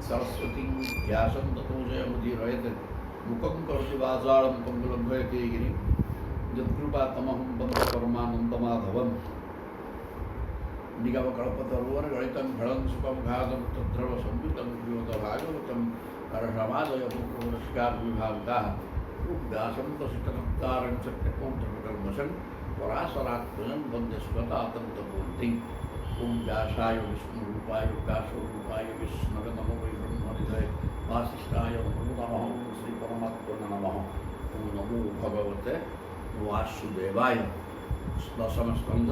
सरस्वती व्यासं ततो जयमुदीरयत् मुखं करोति वाचालं पङ्गुलम्भयते गिरिं यत्कृपातमहं वन्दे परमानन्दमाधवं निगमकल्पतरुवनगणितं फलं सुखमुखादं तद्रवसंयुतं प्रियोतभागवतं हर्षमादयपुरस्कारविभाविताः व्यासं तसितकर्तारं सत्यकौन्तकर्मशं पराशरात्मजं वन्दे सुगतातन्तपूर्तिम् ओं व्यासाय विष्णुरूपाय व्यासरूपाय विष्णवे नमो वै ब्रह्मनिधये वासिष्ठाय नमो नमः श्रीपरमात्मने नमः ओं नमो भगवते वासुदेवाय। दशम स्कंध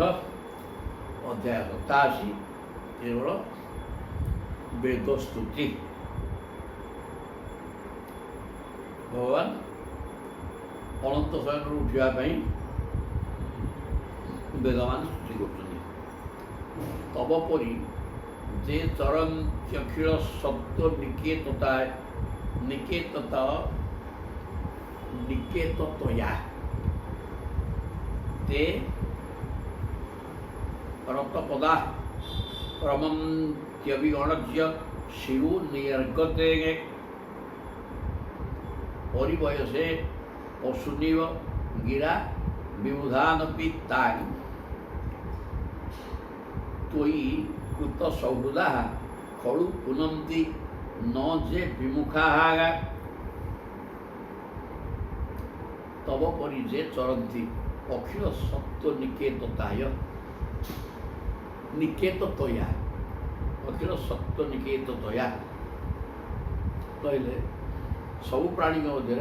अध्याय 87 केवल वेदस्तुति। भगवान अनंत शयन उठा वेदमान स्तुति कर तब परी जे चरंत्यखिल सत्व निकेततया ते रक्तपदा क्रमंत्यभिगणज्य शिवो निर्गते परिवयसे पशुनिव गिरा विबुधानपि तानि त्वयि कृत सौहृदा खलु पुनन्ति न जे विमुखाः तब परि जे चरन्ति अखिल सत्व निकेततया अखिल सत्व निकेततया कहले सब प्राणी मध्य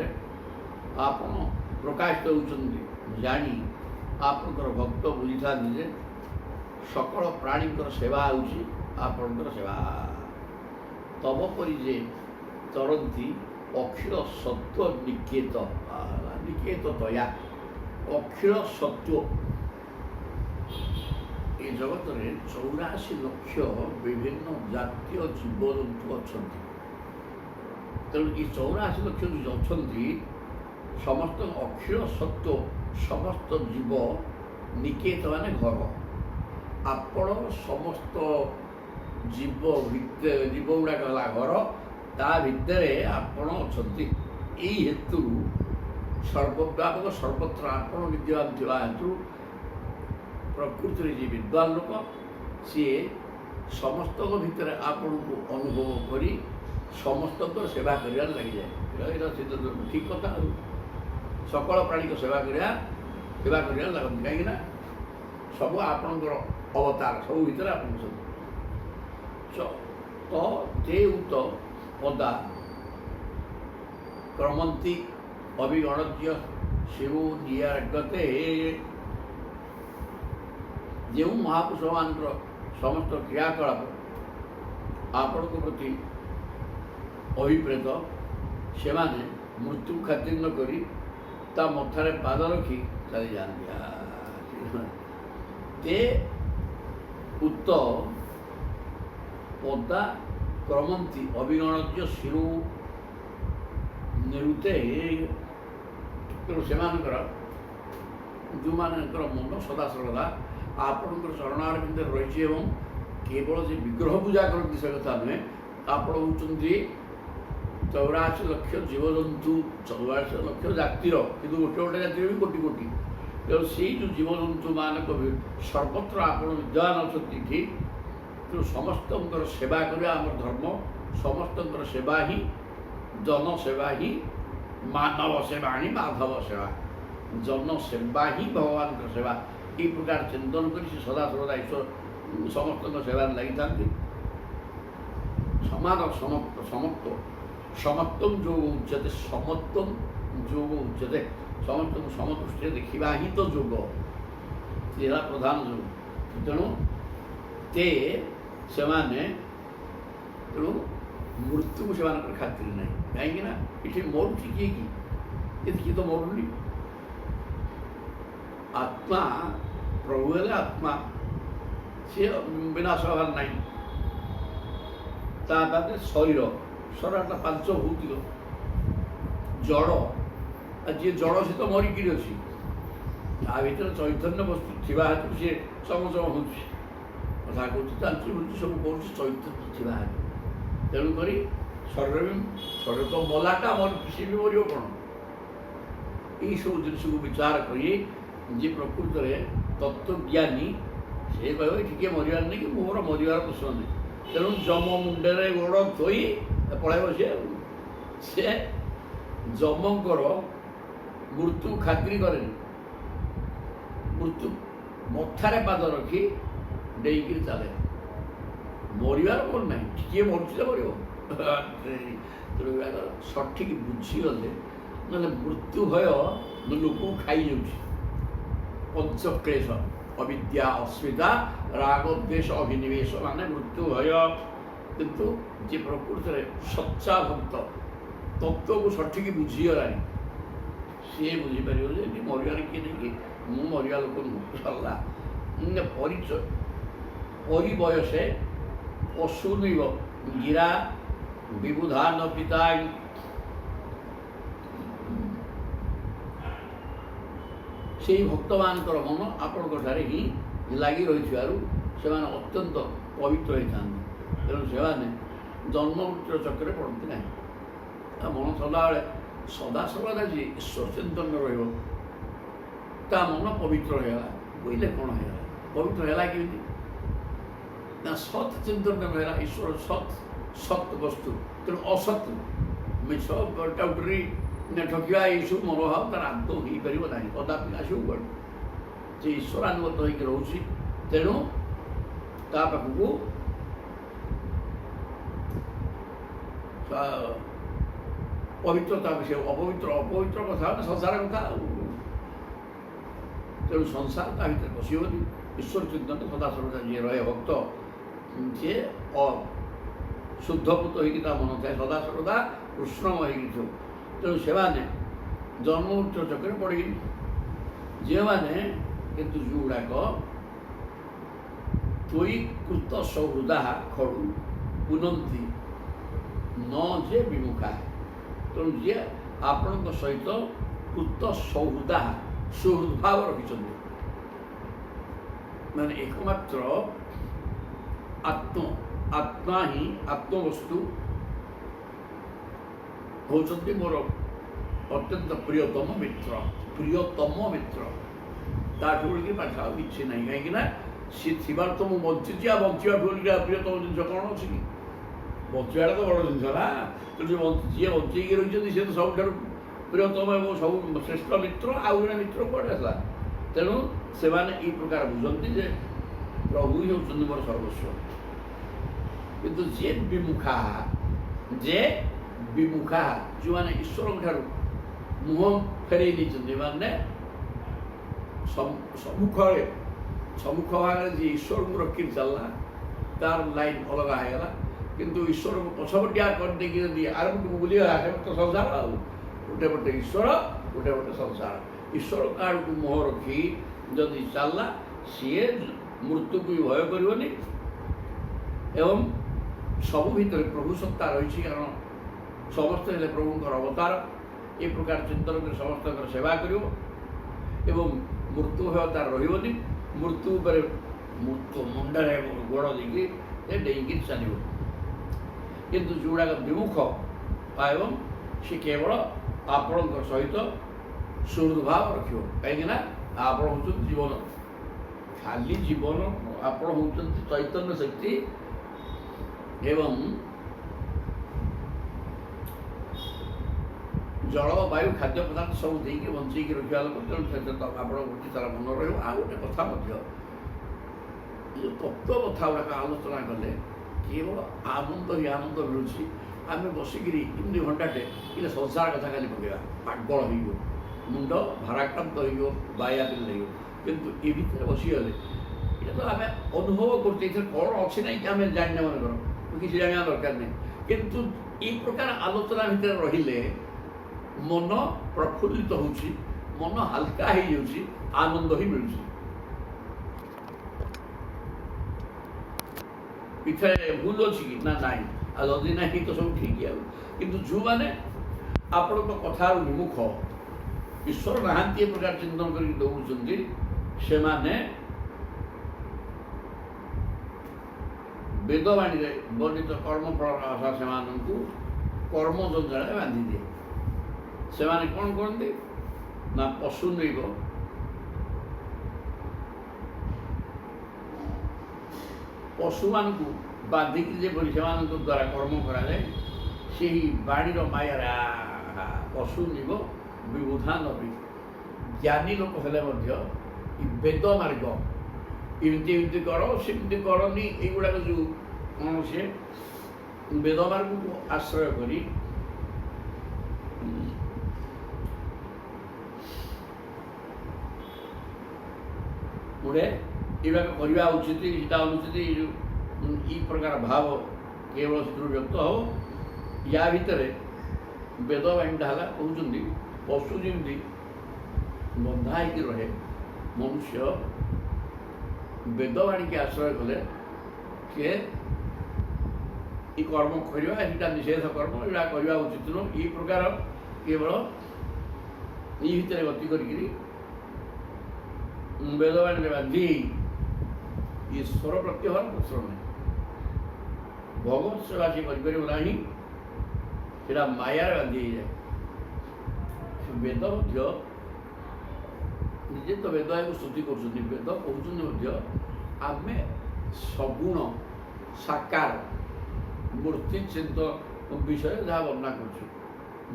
आपण प्रकाशित होउछन्ति जानी आपनकर भक्त बुझी था जे सकल प्राणी सेवा होउछि आपनकर सेवा तब परि जे चरंती अखिल सत्व निकेततया अखिल सत्व ये जगत में 84 लक्ष विभिन्न जातीय जीवजंतु अच्छा तेणु ये 84 लक्ष जो अच्छा समस्त अखिल सत्व समस्त जीव निकेत माने घर आपण समस्त जीव गुड़ाक है घर ता भितर आपण अच्छा हेतु सर्वव्यापक सर्वत्र आपण विद्यमान थी हेतु प्रकृति जी विद्वान लोक सी समस्त भितर आपण को अनुभव करी समस्त सेवा कर लगी जाए ठीक कथा सकल प्राणी को सेवा कर लगती कहीं सब आपणकर अवतार सब भितर आप तो ते उत पदा क्रमंती अभिगणज्य शिव निगते जो महापुरुष मान समस्त क्रियाकलाप आपण प्रति अभिप्रेत से मृत्यु खातिर न करी ता मथारे पाद रखी चली जाती ते उत पदा क्रमंती अभिगणज्य शिरो निरुते से जो मानकर मन सदा सर्वदा आपणकर चरणारविंद रही केवल जे विग्रह पूजा करती से कथा नुहे आपण होती 84 लक्ष जीवजंतु 84 लक्ष जातिर कि गोटे गोटे जातिर भी कोटि कोटि तेणु से जो जीवजंतु मानक सर्वत्र आपण विद्वान अच्छा ठीक तेणु समस्त सेवा करवा आम धर्म समस्त सेवा ही जन सेवा ही मानव सेवा ही माधव सेवा जन सेवा ही भगवान सेवा ये प्रकार चिंतन कर सदा सर्वदा ईश्वर समस्त सेवा लगी था समान समत्व समत्वम जोग उच्यते समत्वम जोग उच्यते समस्त समदृष्टि देखा ही तो जोग यह प्रधान जोग तेणु ते से तेणु मृत्यु को से खातिर ना कहीं ये मरुची किए तो मरुनी आत्मा प्रभु है आत्मा सी विनाश हबार ना शरीर शरीर 5 भौतिक जड़ जी जड़ सी तो मरिकी अच्छी ता भर चैतन्य वस्तु थी हेतु सी चमचम हो कथा कहूँ चालू सब कौन चैतन्य थी तेणुक ଶରୀର ତ ମଲାଟା ସିଏ ବି ମରିବ କ'ଣ? ଏଇସବୁ ଜିନିଷକୁ ବିଚାର କରି ଯେ ପ୍ରକୃତରେ ତତ୍ତ୍ୱଜ୍ଞାନୀ ସେ କହିବ ଟିକେ ମରିବାର ନାହିଁ କି ମୋର ମରିବାର ପ୍ରଶ୍ନ ନାହିଁ। ତେଣୁ ଯମ ମୁଣ୍ଡରେ ଗୋଡ଼ ଥୋଇ ପଳାଇବ ସେ ଯମଙ୍କର ମୃତ୍ୟୁ ଖାତିର କରେନି। ମୃତ୍ୟୁ ମଥାରେ ପାଦ ରଖି ଡେଇକିରି ଚାଲେ। ମରିବାର କ'ଣ ନାହିଁ, କିଏ ମରୁଛି ତ ମରିବ। ସଠିକ୍ ବୁଝିଗଲେ ନହେଲେ ମୃତ୍ୟୁ ଭୟ ଲୋକକୁ ଖାଇଯାଉଛି। ପଞ୍ଚକ୍ଲେଶ ଅବିଦ୍ୟା ଅସ୍ମିତା ରାଗ ଦ୍ୱେଷ ଅଭିନିବେଶ ମାନେ ମୃତ୍ୟୁ ଭୟ। କିନ୍ତୁ ଯେ ପ୍ରକୃତରେ ସଚ୍ଚା ଭକ୍ତ ତତ୍ତ୍ୱକୁ ସଠିକ୍ ବୁଝିଗଲାଣି ସିଏ ବୁଝିପାରିବ ଯେ ଏଠି ମରିବାର କିଏ ନେଇକି ମୁଁ ମରିବା ଲୋକ ନୁହଁ। ସରିଲା ପରିଚୟ ପରିବୟସେ ପଶୁ ନୁଇବ ଗିରା ବିବୁଧା ନ ପିତା। ସେହି ଭକ୍ତମାନଙ୍କର ମନ ଆପଣଙ୍କଠାରେ ହିଁ ଲାଗି ରହିଥିବାରୁ ସେମାନେ ଅତ୍ୟନ୍ତ ପବିତ୍ର ହୋଇଥାନ୍ତି। ତେଣୁ ସେମାନେ ଜନ୍ମ ମୃତ୍ୟୁର ଚକ୍ରରେ ପଡ଼ନ୍ତି ନାହିଁ। ତା ମନ ସଦାବେଳେ ସଦାସର୍ବଦା ଯିଏ ଈଶ୍ୱର ଚିନ୍ତନ ରହିବ ତା ମନ ପବିତ୍ର ହୋଇଗଲା। କହିଲେ କ'ଣ ହେଇଗଲା? ପବିତ୍ର ହେଲା କେମିତି ନା ସତ୍ ଚିନ୍ତନ ରହିଲା। ଈଶ୍ୱର ସତ୍ ବସ୍ତୁ। ତେଣୁ ଅସତ୍ ମିଛ ଟାଉଟରି ଠକିବା ଏଇସବୁ ମନୋଭାବ ତାର ଆଦୌ ହେଇପାରିବ ନାହିଁ। କଦାପି ଆସିବ କୁଆଡ଼ୁ? ସେ ଈଶ୍ୱରାନୁଗତ ହେଇକି ରହୁଛି। ତେଣୁ ତା ପାଖକୁ ପବିତ୍ରତା ବିଷୟ ଅପବିତ୍ର କଥା ମାନେ ସଂସାର କଥା। ତେଣୁ ସଂସାର ତା ଭିତରେ ପଶିବନି। ଈଶ୍ୱର ଚିନ୍ତନ ସଦାସର୍ବଦା ଯିଏ ରହେ ଭକ୍ତ ସିଏ ଶୁଦ୍ଧପୂତ ହେଇକି ତା ମନ ଥାଏ ସଦାସର୍ବଦା କୃଷ୍ଣମୟ ହେଇକି ଥିବ। ତେଣୁ ସେମାନେ ଜନ୍ମ ମୃତ୍ୟୁ ଚକ୍ରରେ ପଡ଼ିବେନି। ଯେଉଁମାନେ କିନ୍ତୁ ଯେଉଁଗୁଡ଼ାକ ତ୍ୱୟି କୃତ ସୌହୃଦା ଖଡ଼ୁ ପୁନନ୍ତି ନ ଯେ ବିମୁଖା। ତେଣୁ ଯିଏ ଆପଣଙ୍କ ସହିତ କୃତ ସୌହୃଦା ସୁହୃଦ୍ଭାବ ରଖିଛନ୍ତି ମାନେ ଏକମାତ୍ର ଆତ୍ମା ହିଁ ଆତ୍ମବସ୍ତୁ ହେଉଛନ୍ତି ମୋର ଅତ୍ୟନ୍ତ ପ୍ରିୟତମ ମିତ୍ର। ତାଠୁ ବୋଲିକି ପାଠ ଆଉ କିଛି ନାହିଁ। କାହିଁକି ନା ସିଏ ଥିବାର ତ ମୁଁ ବଞ୍ଚିଛି। ଆଉ ବଞ୍ଚିବାଠୁ ବୋଲିକି ପ୍ରିୟତମ ଜିନିଷ କ'ଣ ଅଛି କି? ବଞ୍ଚିବାଟା ତ ବଡ଼ ଜିନିଷ ନା। ତେଣୁ ଯିଏ ବଞ୍ଚେଇକି ରହିଛନ୍ତି ସିଏ ତ ସବୁଠାରୁ ପ୍ରିୟତମ ଏବଂ ସବୁ ଶ୍ରେଷ୍ଠ ମିତ୍ର। ଆଉ ଜଣେ ମିତ୍ର କୁଆଡ଼େ ଆସିଲା? ତେଣୁ ସେମାନେ ଏଇ ପ୍ରକାର ବୁଝନ୍ତି ଯେ ପ୍ରଭୁ ହିଁ ହେଉଛନ୍ତି ମୋର ସର୍ବସ୍ୱ। କିନ୍ତୁ ଯିଏ ବିମୁଖା ଯେଉଁମାନେ ଈଶ୍ୱରଙ୍କ ଠାରୁ ମୁହଁ ଫେରେଇ ଦେଇଛନ୍ତି ମାନେ ସମ୍ମୁଖ ଭାଗରେ ଯିଏ ଈଶ୍ୱରଙ୍କୁ ରଖିକି ଚାଲିଲା ତାର ଲାଇନ୍ ଅଲଗା ହେଇଗଲା। କିନ୍ତୁ ଈଶ୍ୱରକୁ ପଛପଟିଆ କରିଦେଇକି ଯଦି ଆରମ୍ଭକୁ ବୁଲିଗଲା ସେ ତ ସଂସାର। ଆଉ ଗୋଟେ ପଟେ ଈଶ୍ୱର ଗୋଟେ ପଟେ ସଂସାର। ଈଶ୍ୱର କାହାକୁ ମୁହଁ ରଖି ଯଦି ଚାଲିଲା ସିଏ ମୃତ୍ୟୁକୁ ବି ଭୟ କରିବନି ଏବଂ ସବୁ ଭିତରେ ପ୍ରଭୁ ସତ୍ତା ରହିଛି। କାରଣ ସମସ୍ତେ ହେଲେ ପ୍ରଭୁଙ୍କର ଅବତାର। ଏ ପ୍ରକାର ଚିନ୍ତନ କରି ସମସ୍ତଙ୍କର ସେବା କରିବ ଏବଂ ମୃତ୍ୟୁ ଭୟ ତାର ରହିବନି। ମୃତ୍ୟୁ ଉପରେ ମୁଣ୍ଡରେ ଗୋଡ଼ ଦେଇକି ସେ ଡେଇଁକି ଚାଲିବ। କିନ୍ତୁ ଯେଉଁଗୁଡ଼ାକ ବିମୁଖ ଏବଂ ସେ କେବଳ ଆପଣଙ୍କ ସହିତ ସୁହୃଦ୍ଭାବ ରଖିବ। କାହିଁକିନା ଆପଣ ହେଉଛନ୍ତି ଜୀବନ। ଖାଲି ଜୀବନ ଆପଣ ହେଉଛନ୍ତି ଚୈତନ୍ୟ ଶକ୍ତି ଏବଂ ଜଳ ବାୟୁ ଖାଦ୍ୟ ପଦାର୍ଥ ସବୁ ଦେଇକି ବଞ୍ଚେଇକି ରଖିବା ଲୋକ। ତେଣୁ ସେଥିରେ ଆପଣ ଗୋଟେ ତାର ମନ ରହିବ। ଆଉ ଗୋଟେ କଥା ମଧ୍ୟ ଯେଉଁ ତତ୍ତ୍ୱ କଥା ଗୁଡ଼ାକ ଆଲୋଚନା କଲେ କେବଳ ଆନନ୍ଦ ହିଁ ଆନନ୍ଦ ମିଳୁଛି। ଆମେ ବସିକିରି ଏମିତି ଘଣ୍ଟାଟେ କିନ୍ତୁ ସଂସାର କଥା ଖାଲି ପକେଇବା ପାଗଳ ହେଇଯିବ। ମୁଣ୍ଡ ଭାରାକ୍ରାନ୍ତ ହେଇଯିବ। ବାୟାବିଲ ହେଇଯିବ। କିନ୍ତୁ ଏ ଭିତରେ ବସିଗଲେ এটা তো ଆମେ ଅନୁଭବ କରୁଛେ ଏଥିରେ କ'ଣ ଅଛି ନାହିଁ କି ଆମେ ଜାଣିନେ ମନେକର କିଛି ଜାଣିବା ଦରକାର ନାହିଁ। କିନ୍ତୁ ଏଇ ପ୍ରକାର ଆଲୋଚନା ଭିତରେ ରହିଲେ ମନ ପ୍ରଫୁଲ୍ଲିତ ହେଉଛି, ମନ ହାଲକା ହେଇଯାଉଛି, ଆନନ୍ଦ ହିଁ ମିଳୁଛି। ଏଥିରେ ଭୁଲ ଅଛି କି ନା ନାହିଁ? ଆଉ ଯଦି ନାହିଁ ତ ସବୁ ଠିକ୍। ଆଉ କିନ୍ତୁ ଯେଉଁମାନେ ଆପଣଙ୍କ କଥାରୁ ବିମୁଖ ଈଶ୍ୱର ନାହାନ୍ତି ଏ ପ୍ରକାର ଚିନ୍ତନ କରିକି ଦୌଡ଼ୁଛନ୍ତି ସେମାନେ ବେଦବାଣୀରେ ବର୍ଣ୍ଣିତ କର୍ମଫଳ ଆଶା ସେମାନଙ୍କୁ କର୍ମ ଜଞ୍ଜାଳରେ ବାନ୍ଧିଦିଏ। ସେମାନେ କ'ଣ କରନ୍ତି ନା ପଶୁ ନଇବ ପଶୁମାନଙ୍କୁ ବାନ୍ଧିକି ଯେପରି ସେମାନଙ୍କ ଦ୍ୱାରା କର୍ମ କରାଯାଏ, ସେହି ବାଣୀର ମାୟାରେ ପଶୁ ନଇବ ବିବୁଧା ନବି। ଜ୍ଞାନୀ ଲୋକ ହେଲେ ମଧ୍ୟ ବେଦ ମାର୍ଗ ଏମିତି ଏମିତି କର ସେମିତି କରନି, ଏଇଗୁଡ଼ାକ ଯେଉଁ କ'ଣ ସେ ବେଦ ମାର୍ଗକୁ ଆଶ୍ରୟ କରି ଗୁଡ଼େ ଏଗୁଡ଼ାକ କରିବା ଉଚିତ, ଏଇଟା ଅନୁଚିତ, ଏଇ ପ୍ରକାର ଭାବ କେବଳ ସେଥିରୁ ବ୍ୟକ୍ତ ହେବ। ୟା ଭିତରେ ବେଦବାଣୀଟା ହେଲା କହୁଛନ୍ତି ପଶୁ ଯେମିତି ବନ୍ଧା ହେଇକି ରହେ, ମନୁଷ୍ୟ ବେଦବାଣୀକି ଆଶ୍ରୟ କଲେ ସିଏ ଏ କର୍ମ କରିବା, ଏଇଟା ନିଷେଧ କର୍ମ, ଏଇଟା କରିବା ଉଚିତ ନୁହଁ, ଏଇ ପ୍ରକାର କେବଳ ଏଇ ଭିତରେ ଗତି କରିକିରି ବେଦବାଣୀରେ ବାନ୍ଧି ଈଶ୍ୱର ପ୍ରତ୍ୟହର ପ୍ରଶ୍ରମ ନାହିଁ, ଭଗବତ ସେବା ସେ କରିପାରିବ ନାହିଁ, ସେଟା ମାୟାରେ ବାନ୍ଧି ହେଇଯାଏ। ବେଦ ମଧ୍ୟ ନିଜେ ତ ବେଦ ଏହାକୁ ସ୍ତୁତି କରୁଛନ୍ତି, ବେଦ କହୁଛନ୍ତି ମଧ୍ୟ ଆମେ ସଗୁଣ ସାକାର ମୂର୍ତ୍ତି ଚିନ୍ତ ବିଷୟରେ ଯାହା ବର୍ଣ୍ଣନା କରୁଛୁ,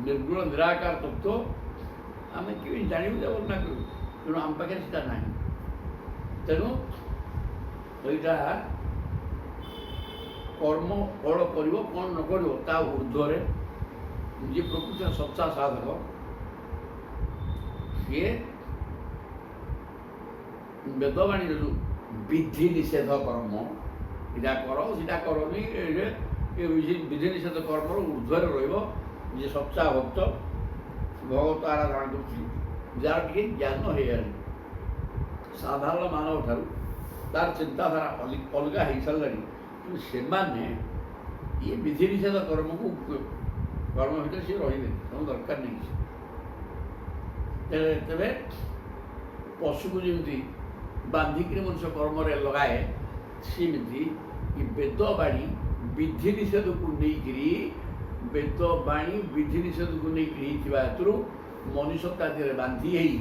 ନିର୍ଗୁଣ ନିରାକାର ତତ୍ତ୍ୱ ଆମେ କେମିତି ଜାଣିବୁ ଯେ ବର୍ଣ୍ଣନା କରିବୁ, ତେଣୁ ଆମ ପାଖରେ ସେଟା ନାହିଁ। ତେଣୁ ଏଇଟା କର୍ମ କ'ଣ କରିବ କ'ଣ ନ କରିବ ତା ଉର୍ଦ୍ଧ୍ୱରେ ଯିଏ ପ୍ରକୃତିର ସଚ୍ଚା ସାଧକ ସିଏ ବେଦବାଣୀର ଯେଉଁ ବିଧି ନିଷେଧ କର୍ମ, ଏଇଟା କର ସେଟା କରନି, ବିଧି ନିଷେଧ କର୍ମର ଉର୍ଦ୍ଧ୍ୱରେ ରହିବ ଯିଏ ସଚ୍ଚା ଭକ୍ତ ଭଗବତ ଆରାଧନା କରୁଛି, ଯାହାର ଟିକେ ଜ୍ଞାନ ହେଇଗଲାଣି, ସାଧାରଣ ମାନବ ଠାରୁ ତାର ଚିନ୍ତାଧାରା ଅଲଗା ହେଇସାରିଲାଣି, କିନ୍ତୁ ସେମାନେ ଇଏ ବିଧି ନିଷେଧ କର୍ମ ଭିତରେ ସିଏ ରହିବେ, ତାଙ୍କୁ ଦରକାର ନାହିଁ। ତେବେ ପଶୁକୁ ଯେମିତି ବାନ୍ଧିକିରି ମଣିଷ କର୍ମରେ ଲଗାଏ, ସେମିତି ବେଦବାଣୀ ବିଧି ନିଷେଧକୁ ନେଇକିରି ବେଦବାଣୀ ବିଧି ନିଷେଧକୁ ନେଇକିରି ହେଇଥିବା ହେତୁରୁ ମଣିଷ ତା ଦେହରେ ବାନ୍ଧି ହେଇ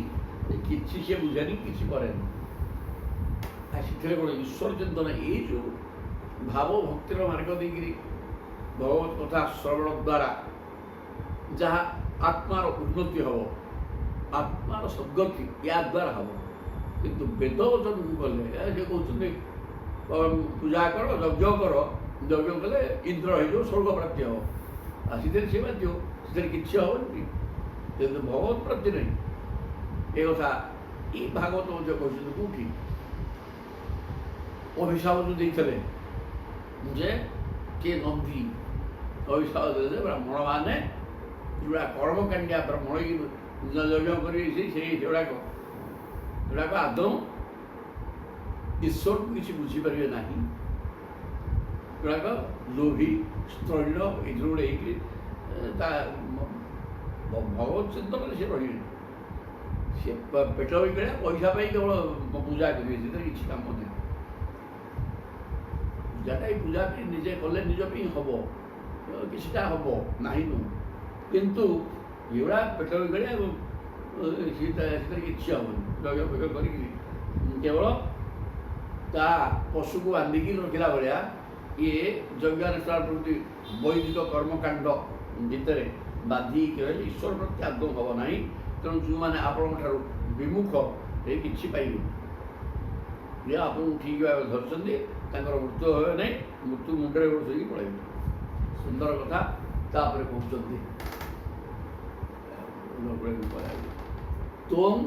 କିଛି ସେ ବୁଝେନି, କିଛି କରେନି। ସେଥିରେ କ'ଣ ଈଶ୍ୱର ଚିନ୍ତନ, ଏଇ ଯେଉଁ ଭାବ ଭକ୍ତିର ମାର୍ଗ ଦେଇକିରି ଭଗବତ କଥା ଶ୍ରବଣ ଦ୍ୱାରା ଯାହା ଆତ୍ମାର ଉନ୍ନତି ହେବ, ଆତ୍ମାର ସଦ୍ଗତି ୟା ଦ୍ୱାରା ହେବ। କିନ୍ତୁ ବେଦ ବଚନକୁ ଗଲେ ସେ କହୁଛନ୍ତି ପୂଜା କର, ଯଜ୍ଞ କର, ଯଜ୍ଞ କଲେ ଇନ୍ଦ୍ର ହେଇଯିବ, ସ୍ୱର୍ଗ ପ୍ରାପ୍ତି ହେବ, ଆଉ ସେଥିରେ ସେ ବାଧ୍ୟ, ସେଥିରେ କିଛି ହେବନି, କିନ୍ତୁ ଭଗବତ ପ୍ରାପ୍ତି ନାହିଁ। ଏ କଥା ଏଇ ଭାଗବତ ମଧ୍ୟ କହିଛନ୍ତି କେଉଁଠି ଅଭିଶାପ ଯେଉଁ ଦେଇଥିଲେ ଯେ କିଏ ନନ୍ଦୀ ଅଭିଶାପ ଦେଲେ ବ୍ରାହ୍ମଣମାନେ ଯେଉଁଟା କର୍ମକାଣ୍ଡିଆ ବ୍ରାହ୍ମଣ ଯଜ୍ଞ କରି ସେଗୁଡ଼ାକ ଆଦୌ ଈଶ୍ୱରକୁ କିଛି ବୁଝିପାରିବେ ନାହିଁ, ସେଗୁଡ଼ାକ ଲୋଭୀ ସ୍ଥୈଳ ଏଥିରୁ ଗୋଟେ ହେଇକି ତା ଭଗବତ ଚିନ୍ତନରେ ସେ ରହିବେନି, ସେ ପେଟ ବିକିଣା ପଇସା ପାଇଁ କେବଳ ପୂଜା କରିବେ, ସେଥିରେ କିଛି କାମ ନାହିଁ। ପୂଜାଟା ଏଇ ପୂଜା ପାଇଁ ନିଜେ କଲେ ନିଜ ପାଇଁ ହେବ, କିଛିଟା ହେବ ନାହିଁ ନୁହଁ, କିନ୍ତୁ ଏଗୁଡ଼ା ପେଟ ବିକିଣା ସେଥିରେ କିଛି ହେବନି, ଯଜ୍ଞ ଫଜ୍ଞ କରିକି କେବଳ ତା ପଶୁକୁ ବାନ୍ଧିକି ରଖିଲା ଭଳିଆ ଇଏ ଯଜ୍ଞାନୁଷ୍ଠାନ ପ୍ରତି ବୈଦିକ କର୍ମକାଣ୍ଡ ଭିତରେ ବାନ୍ଧିକି ରହିଲେ ଈଶ୍ୱର ପ୍ରତି ଆଦୌ ହେବ ନାହିଁ। ତେଣୁ ଯେଉଁମାନେ ଆପଣଙ୍କ ଠାରୁ ବିମୁଖ ଏ କିଛି ପାଇବେନି, ଯେ ଆପଣଙ୍କୁ ଠିକ୍ ଭାବେ ଧରିଛନ୍ତି ତାଙ୍କର ମୃତ୍ୟୁ ହେବ ନାହିଁ, ମୃତ୍ୟୁ ମୁଣ୍ଡରେ ଗୋଡ଼ ଧରିକି ପଳାଇବେ। ସୁନ୍ଦର କଥା। ତାପରେ କହୁଛନ୍ତି ତୋଂ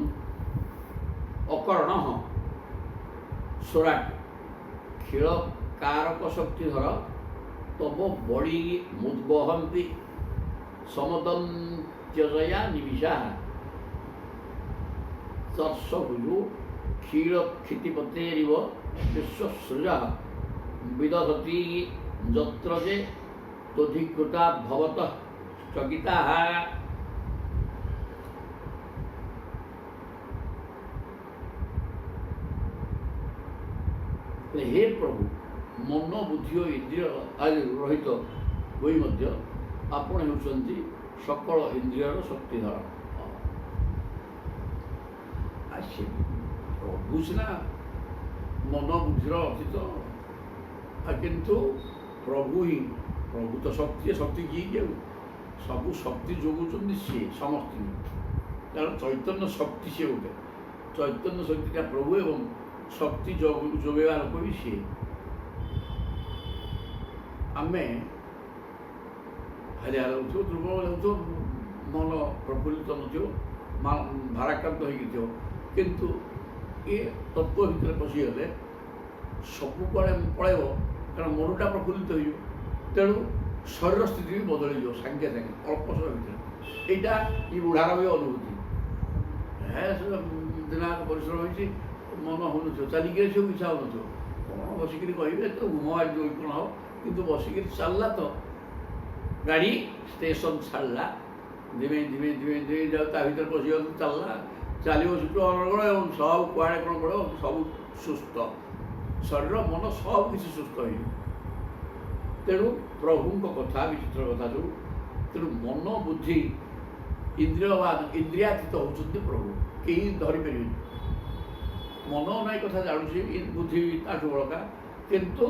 ଅକର୍ଣ୍ଣ ସ୍ୱରାଟ କ୍ଷୀର କାରକ ଶକ୍ତିଧର ତବ ବଡ଼ି ମୁଦ୍ବହନ୍ତି ସମଦନ୍ତ୍ୟଜୟା ନିମିଷା ତର୍ଷଭୁଜୁ କ୍ଷୀର କ୍ଷିତିପତେରିବ ବିଶ୍ୱସୃଜ ବିଦଧତି ଯତ୍ର ଯେ ତୋଧିକୃତା ଭବତଃ ସ୍ଥଗିତା। ହେ ପ୍ରଭୁ, ମନ ବୁଦ୍ଧି ଓ ଇନ୍ଦ୍ରିୟ ଆଦି ରହିତ ହୋଇ ମଧ୍ୟ ଆପଣ ହେଉଛନ୍ତି ସକଳ ଇନ୍ଦ୍ରିୟର ଶକ୍ତିଧର। ସେ ପ୍ରଭୁ ସିନା ମନ ବୁଦ୍ଧିର ଅତୀତ, କିନ୍ତୁ ପ୍ରଭୁ ତ ଶକ୍ତି କିଏ ସବୁ ଶକ୍ତି ଯୋଗାଉଛନ୍ତି ସିଏ ସମସ୍ତଙ୍କୁ, କାରଣ ଚୈତନ୍ୟ ଶକ୍ତି ସିଏ ଗୋଟେ, ଚୈତନ୍ୟ ଶକ୍ତିଟା ପ୍ରଭୁ ଏବଂ ଶକ୍ତି ଯୋଗାଇବା ଲୋକ ବି ସିଏ। ଆମେ ହାଲିଆ ଲାଗୁଥିବ, ଦୁର୍ବଳ ଲାଗୁଥିବ, ମନ ପ୍ରଫୁଲ୍ଲିତ ନଥିବ, ଭାରାକ୍ରାନ୍ତ ହେଇକି ଥିବ, କିନ୍ତୁ ଏ ତତ୍ତ୍ୱ ଭିତରେ ପଶିଗଲେ ସବୁ କୁଆଡ଼େ ପଳେଇବ, କାରଣ ମନଟା ପ୍ରଫୁଲ୍ଲିତ ହେଇଯିବ। ତେଣୁ ଶରୀର ସ୍ଥିତି ବି ବଦଳିଯିବ ସାଙ୍ଗେ ସାଙ୍ଗେ ଅଳ୍ପ ସମୟ ଭିତରେ। ଏଇଟା ଏ ବୁଢ଼ାର ବି ଅନୁଭୂତି। ଦିନାକ ପରିଶ୍ରମ ହେଇଛି, ମନ ହେଉନଥିବ, ଚାଲିକି ଆସିବାକୁ ଇଚ୍ଛା ହେଉନଥିବ, କ'ଣ ବସିକିରି କହିବେ ତ ଘୁମ ଆଜି କ'ଣ ହେବ, କିନ୍ତୁ ବସିକିରି ଚାଲିଲା ତ, ଗାଡ଼ି ଷ୍ଟେସନ ଛାଡ଼ିଲା, ଧୀମେ ଧୀମେ ଧୀମେ ଧୀମେ ଯାଉ ତା ଭିତରେ ପଶିଗଲେ ଚାଲିଲା, ଚାଲିବ ସେଠୁ ଅନର୍ଗଳ ଏବଂ ସବୁ କୁଆଡ଼େ କ'ଣ ପଡ଼ିବ, ସବୁ ସୁସ୍ଥ, ଶରୀର ମନ ସବୁ କିଛି ସୁସ୍ଥ ହେଇଯିବ। ତେଣୁ ପ୍ରଭୁଙ୍କ କଥା ବିଚିତ୍ର କଥା ଯେଉଁ, ତେଣୁ ମନ ବୁଦ୍ଧି ଇନ୍ଦ୍ରିୟାତୀତ ହେଉଛନ୍ତି ପ୍ରଭୁ, କେହି ଧରିପାରିବେନି। ମନ ନାଇଁ କଥା ଜାଣୁଛି, ବୁଦ୍ଧି ତାଠୁ ବଳକା, କିନ୍ତୁ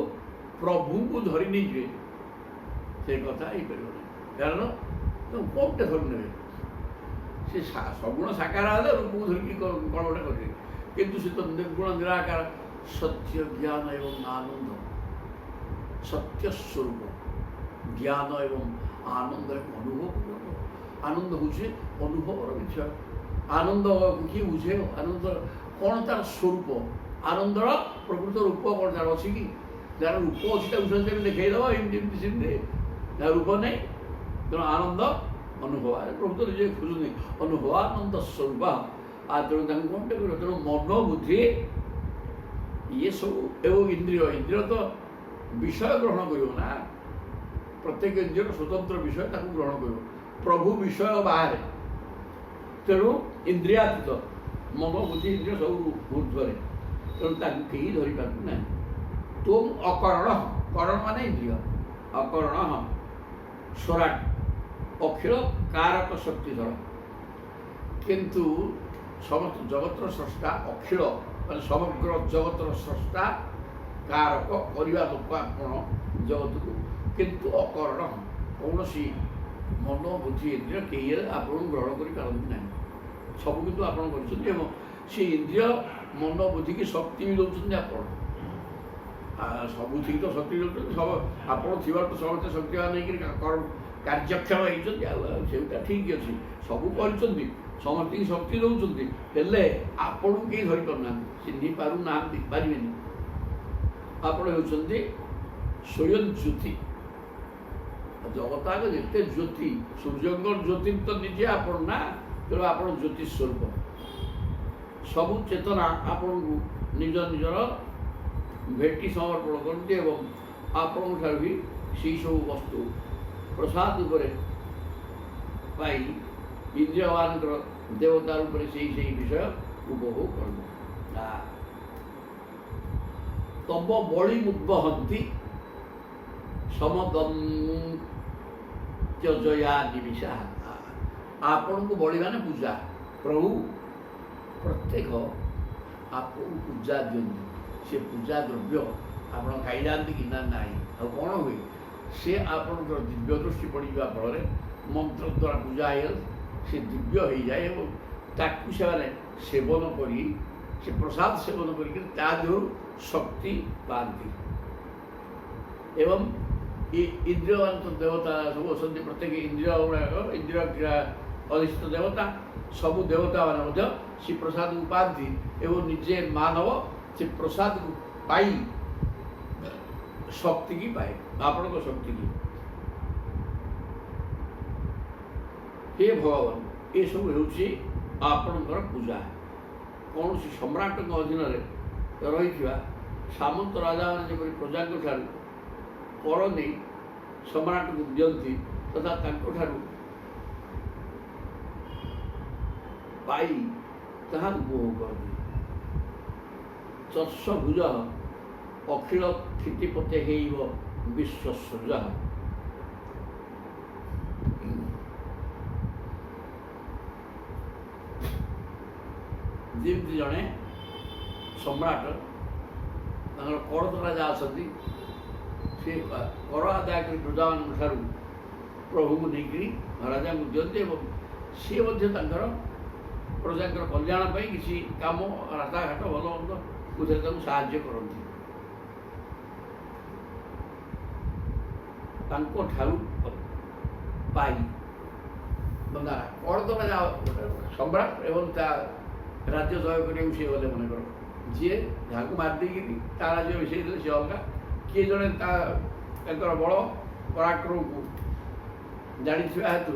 ପ୍ରଭୁଙ୍କୁ ଧରି ନେଇଯିବେ ସେ କଥା ହେଇପାରିବନି, କାରଣ କୋଉଟେ ଧରି ନେବେ, ସେ ସଗୁଣ ସାକାର ହେଲେ ରୂପକୁ ଧରିକି କ'ଣ ଗୋଟେ କରିବେ, କିନ୍ତୁ ସେ ତ ନିର୍ଗୁଣ ନିରାକାର ସତ୍ୟ ଜ୍ଞାନ ଏବଂ ଆନନ୍ଦ, ସତ୍ୟ ସ୍ୱରୂପ ଜ୍ଞାନ ଏବଂ ଆନନ୍ଦ ଅନୁଭବ କରିବ। ଆନନ୍ଦ ହେଉଛି ଅନୁଭବର ବିଷୟ। ଆନନ୍ଦ କିଏ ବୁଝେଇବ? ଆନନ୍ଦ କ'ଣ ତାର ସ୍ୱରୂପ? ଆନନ୍ଦର ପ୍ରକୃତ ରୂପ କ'ଣ ତାର ଅଛି କି? ଯାହାର ରୂପ ଅଛି ତାକୁ ସେମିତି ଦେଖେଇଦେବ, ଏମିତି ଏମିତି ସେମିତି, ଯାହାର ରୂପ ନାହିଁ। ତେଣୁ ଆନନ୍ଦ ଅନୁଭବ, ପ୍ରକୃତ ନିଜେ ଖୋଜୁନି ଅନୁଭବ ଆନନ୍ଦ ସ୍ୱରୂପ। ତେଣୁ ତାଙ୍କୁ କ'ଣଟେ କରିବ? ତେଣୁ ମନ ବୁଦ୍ଧି ଇଏ ସବୁ ଏବଂ ଇନ୍ଦ୍ରିୟ ତ ବିଷୟ ଗ୍ରହଣ କରିବ ନା, ପ୍ରତ୍ୟେକ ଇନ୍ଦ୍ରିୟର ସ୍ୱତନ୍ତ୍ର ବିଷୟ ତାକୁ ଗ୍ରହଣ କରିବ, ପ୍ରଭୁ ବିଷୟ ବାହାରେ। ତେଣୁ ଇନ୍ଦ୍ରିୟାତୀତ ମନ ବୁଦ୍ଧି ଇନ୍ଦ୍ରିୟ ସବୁ ଊର୍ଦ୍ଧ୍ୱରେ, ତେଣୁ ତାକୁ କେହି ଧରିପାରନ୍ତି ନାହିଁ। ତୁମ ଅକରଣ, କରଣ ମାନେ ଇନ୍ଦ୍ରିୟ, ଅକରଣ ସ୍ୱରାଟ ଅଖିଳ କାରକ ଶକ୍ତିଧର। କିନ୍ତୁ ସମସ୍ତ ଜଗତର ସ୍ରଷ୍ଟା ଅଖିଳ ମାନେ ସମଗ୍ର ଜଗତର ସ୍ରଷ୍ଟା, କାରକ କରିବା ଲୋକ ଆପଣ ଜଗତକୁ, କିନ୍ତୁ ଅକରଣ କୌଣସି ମନ ବୁଦ୍ଧି ଇନ୍ଦ୍ରିୟ କେହି ଆପଣଙ୍କୁ ଗ୍ରହଣ କରିପାରନ୍ତି ନାହିଁ। ସବୁ କିନ୍ତୁ ଆପଣ କରିଛନ୍ତି ଏବଂ ସେ ଇନ୍ଦ୍ରିୟ ମନ ବୁଦ୍ଧିକି ଶକ୍ତି ବି ଦେଉଛନ୍ତି ଆପଣ। ସବୁଥିକି ତ ଶକ୍ତି ଦେଉଛନ୍ତି, ସବୁ ଆପଣ ଥିବାରୁ ତ ସମସ୍ତେ ଶକ୍ତିବାନ ହେଇକିରି କାର୍ଯ୍ୟକ୍ଷମ ହେଇଛନ୍ତି, ଆଉ ସେଇଟା ଠିକ୍ ଅଛି, ସବୁ କରିଛନ୍ତି, ସମସ୍ତଙ୍କୁ ଶକ୍ତି ଦେଉଛନ୍ତି, ହେଲେ ଆପଣଙ୍କୁ କେହି ଧରିପାରୁନାହାନ୍ତି, ଚିହ୍ନି ପାରୁନାହାନ୍ତି, ପାରିବେନି। ଆପଣ ହେଉଛନ୍ତି ସ୍ୱୟଂ ଜ୍ୟୋତି, ଜଗତ ଆଗ ଯେତେ ଜ୍ୟୋତି, ସୂର୍ଯ୍ୟଙ୍କ ଜ୍ୟୋତି ତ ନିଜେ ଆପଣ ନା, ତେଣୁ ଆପଣ ଜ୍ୟୋତି ସ୍ୱରୂପ। ସବୁ ଚେତନା ଆପଣଙ୍କୁ ନିଜ ନିଜର ଭେଟି ସମର୍ପଣ କରନ୍ତି ଏବଂ ଆପଣଙ୍କ ଠାରୁ ବି ସେଇ ସବୁ ବସ୍ତୁ ପ୍ରସାଦ ଉପରେ ପାଇ ଇନ୍ଦ୍ରିୟମାନଙ୍କର ଦେବତା ରୂପରେ ସେଇ ବିଷୟ ଉପଭୋଗ କରନ୍ତି। ତବ ବଳି ମୁଦ୍ବହନ୍ତି ସମଦନ୍ତ୍ୟଜୟା ନିମିଷା। ଆପଣଙ୍କୁ ବଳି ମାନେ ପୂଜା, ପ୍ରଭୁ ପ୍ରତ୍ୟେକ ଆପଣଙ୍କୁ ପୂଜା ଦିଅନ୍ତି। ସେ ପୂଜା ଦ୍ରବ୍ୟ ଆପଣ ଖାଇଯାଆନ୍ତି କି ନା ନାହିଁ, ଆଉ କ'ଣ ହୁଏ? ସେ ଆପଣଙ୍କର ଦିବ୍ୟ ଦୃଷ୍ଟି ପଡ଼ିଯିବା ଫଳରେ ମନ୍ତ୍ର ଦ୍ୱାରା ପୂଜା ହେଇଗଲେ ସେ ଦିବ୍ୟ ହେଇଯାଏ ଏବଂ ତାକୁ ସେମାନେ ସେବନ କରି, ସେ ପ୍ରସାଦ ସେବନ କରିକି ତା ଦେହରୁ ଶକ୍ତି ପାଆନ୍ତି। ଏବଂ ଏ ଇନ୍ଦ୍ରିୟମାନ ଦେବତା ସବୁ ଅଛନ୍ତି, ପ୍ରତ୍ୟେକ ଇନ୍ଦ୍ରିୟ ଗୁଡ଼ାକ ଇନ୍ଦ୍ରିୟ ଅଧିଷ୍ଠିତ ଦେବତା, ସବୁ ଦେବତାମାନେ ମଧ୍ୟ ସେ ପ୍ରସାଦକୁ ପାଆନ୍ତି ଏବଂ ନିଜେ ମାନବ ସେ ପ୍ରସାଦକୁ ପାଇ ଶକ୍ତିକି ପାଏ, ଆପଣଙ୍କ ଶକ୍ତିକି। ହେ ଭଗବାନ, ଏସବୁ ହେଉଛି ଆପଣଙ୍କର ପୂଜା। କୌଣସି ସମ୍ରାଟଙ୍କ ଅଧୀନରେ ରହିଥିବା ସାମନ୍ତ ରାଜାମାନେ ଯେପରି ପ୍ରଜାଙ୍କ ଠାରୁ କର ନେଇ ସମ୍ରାଟକୁ ଦିଅନ୍ତି, ତଥା ତାଙ୍କଠାରୁ ପାଇ ତାହା ଉପଭୋଗ କରନ୍ତି। ଚର୍ଷଭୁଜ ଅଖିଳ କ୍ଷିତିପତେ ହେଇବ ବିଶ୍ୱସୃଜ। ଯେମିତି ଜଣେ ସମ୍ରାଟ ତାଙ୍କର କରତ ରାଜା ଅଛନ୍ତି, ସେ କର ଆଦାୟ କରି ପ୍ରଜାମାନଙ୍କ ଠାରୁ ପ୍ରଭୁଙ୍କୁ ନେଇକରି ରାଜାଙ୍କୁ ଦିଅନ୍ତି ଏବଂ ସିଏ ମଧ୍ୟ ତାଙ୍କର ପ୍ରଜାଙ୍କର କଲ୍ୟାଣ ପାଇଁ କିଛି କାମ ରାସ୍ତାଘାଟ ଭଲ ମନ୍ଦ କୋଉଥିରେ ତାଙ୍କୁ ସାହାଯ୍ୟ କରନ୍ତି। ତାଙ୍କ ଠାରୁ ପାଇ ବନ୍ଦାରା କରତ ରାଜା ସମ୍ରାଟ ଏବଂ ତା ରାଜ୍ୟ ଜୟ କରିବାକୁ ସିଏ ଗଲେ ମନେକର, ଯିଏ ଯାହାକୁ ମାରିଦେଇକିରି ତା ରାଜ୍ୟ ମିଶାଇ ଦେଲେ ସେ ଅଲଗା, କିଏ ଜଣେ ତାଙ୍କର ବଳ ପରାକ୍ରମକୁ ଜାଣିଥିବା ହେତୁ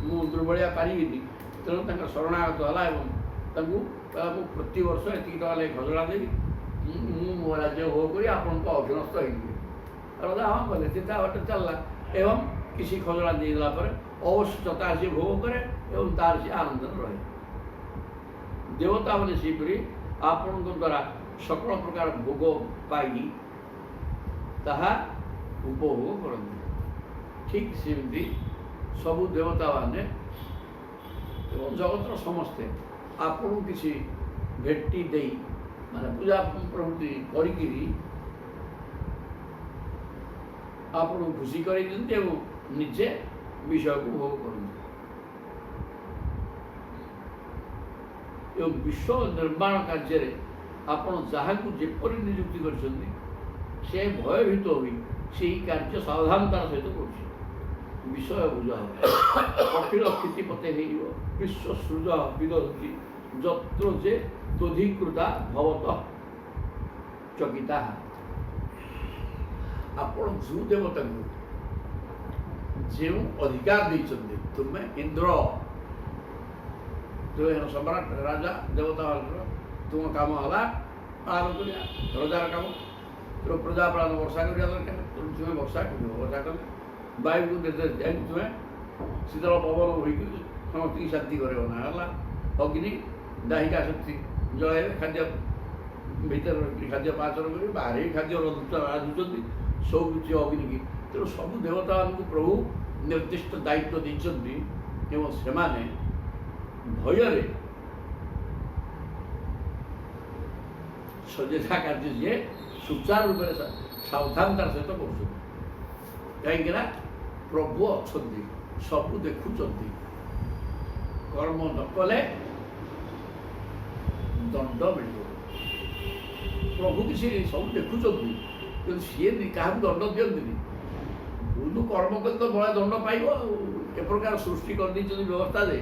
ମୁଁ ଦୁର୍ବଳିଆ ପାରିବିନି, ତେଣୁ ତାଙ୍କର ଶରଣାଗତ ହେଲା ଏବଂ ତାଙ୍କୁ ମୁଁ ପ୍ରତିବର୍ଷ ଏତିକି ଟଙ୍କା ଲେଖି ଖଜଣା ଦେବି, ମୁଁ ମୋ ରାଜ୍ୟ ଭୋଗ କରି ଆପଣଙ୍କ ଅଧୀନସ୍ଥ ହେଇଯିବି। ରାଜା ହଁ କଲେ, ସେ ତା ବାଟ ଚାଲିଲା ଏବଂ କିଛି ଖଜଣା ଦେଇଦେଲା ପରେ ଅବଶ୍ୟ ତାର ସିଏ ଭୋଗ କରେ ଏବଂ ତାର ସିଏ ଆନନ୍ଦରେ ରହେ। ଦେବତାମାନେ ସେହିପରି ଆପଣଙ୍କ ଦ୍ୱାରା ସକଳ ପ୍ରକାର ଭୋଗ ପାଇ ତାହା ଉପଭୋଗ କରନ୍ତି। ଠିକ୍ ସେମିତି ସବୁ ଦେବତାମାନେ ଏବଂ ଜଗତର ସମସ୍ତେ ଆପଣଙ୍କୁ କିଛି ଭେଟି ଦେଇ ମାନେ ପୂଜା ପ୍ରଭୃତି କରିକିରି ଆପଣଙ୍କୁ ଖୁସି କରାଇ ଦିଅନ୍ତି ଏବଂ ନିଜେ ବିଷୟକୁ ଭୋଗ କରନ୍ତି। ଏବଂ ବିଶ୍ୱ ନିର୍ମାଣ କାର୍ଯ୍ୟରେ ଆପଣ ଯାହାକୁ ଯେପରି ନିଯୁକ୍ତି କରିଛନ୍ତି ସେ ଭୟଭୀତ ହୋଇ ସେହି କାର୍ଯ୍ୟ ସାବଧାନତାର ସହିତ କରୁଛି। ବିଷୟ ବୁଝ କଠିନ କ୍ଷିତିପତେ ହେଇଯିବ ବିଶ୍ୱସୃଜ ବିଦଧତି ଯତ୍ର ଯେ ତୋଧିକୃତା ଭବତ ଚକିତା। ଆପଣ ଯେଉଁ ଦେବତାଙ୍କୁ ଯେଉଁ ଅଧିକାର ଦେଇଛନ୍ତି, ତୁମେ ଇନ୍ଦ୍ର ସମ୍ରାଟ ରାଜା ଦେବତାମାନଙ୍କର ତୁମ କାମ ହେଲା ପାଳନ କରିବା, ରଜାର କାମ ପ୍ରଜା ପାଳନ ବର୍ଷା କରିବା ଦରକାର, ତେଣୁ ତୁମେ ବର୍ଷା କରିବ, ବର୍ଷା କଲେ ବାୟୁକୁ ନିର୍ଦ୍ଦେଶ ଦିଆକି ତୁମେ ଶୀତଳ ପବନ ହୋଇକି ସମସ୍ତଙ୍କୁ ଶାନ୍ତି କରିବ ନା ହେଲା। ଅଗ୍ନି ଦାହିକା ଶକ୍ତି ଜଳାଇବେ, ଖାଦ୍ୟ ଭିତରେ ଖାଦ୍ୟ ପାଚନ କରିବେ, ବାହାରେ ବି ଖାଦ୍ୟ ରାଧୁଛନ୍ତି, ସବୁ କିଛି ଅଗ୍ନିକି। ତେଣୁ ସବୁ ଦେବତାମାନଙ୍କୁ ପ୍ରଭୁ ନିର୍ଦ୍ଦିଷ୍ଟ ଦାୟିତ୍ୱ ଦେଇଛନ୍ତି ଏବଂ ସେମାନେ ଭୟରେ ସଜେତା କାର୍ଯ୍ୟ ଯିଏ ସୁଚାରୁ ରୂପରେ ସାବଧାନତାର ସହିତ କରୁଛନ୍ତି। କାହିଁକିନା ପ୍ରଭୁ ଅଛନ୍ତି, ସବୁ ଦେଖୁଛନ୍ତି, କର୍ମ ନ କଲେ ଦଣ୍ଡ ମିଳିବ। ପ୍ରଭୁ କିଛି ସବୁ ଦେଖୁଛନ୍ତି କିନ୍ତୁ ସିଏ କାହାକୁ ଦଣ୍ଡ ଦିଅନ୍ତିନି। ଭୁଲ କର୍ମ କଲେ ତ ବଳେ ଦଣ୍ଡ ପାଇବ ଆଉ। ଏ ପ୍ରକାର ସୃଷ୍ଟି କରିଦେଇଛନ୍ତି ବ୍ୟବସ୍ଥା ଯେ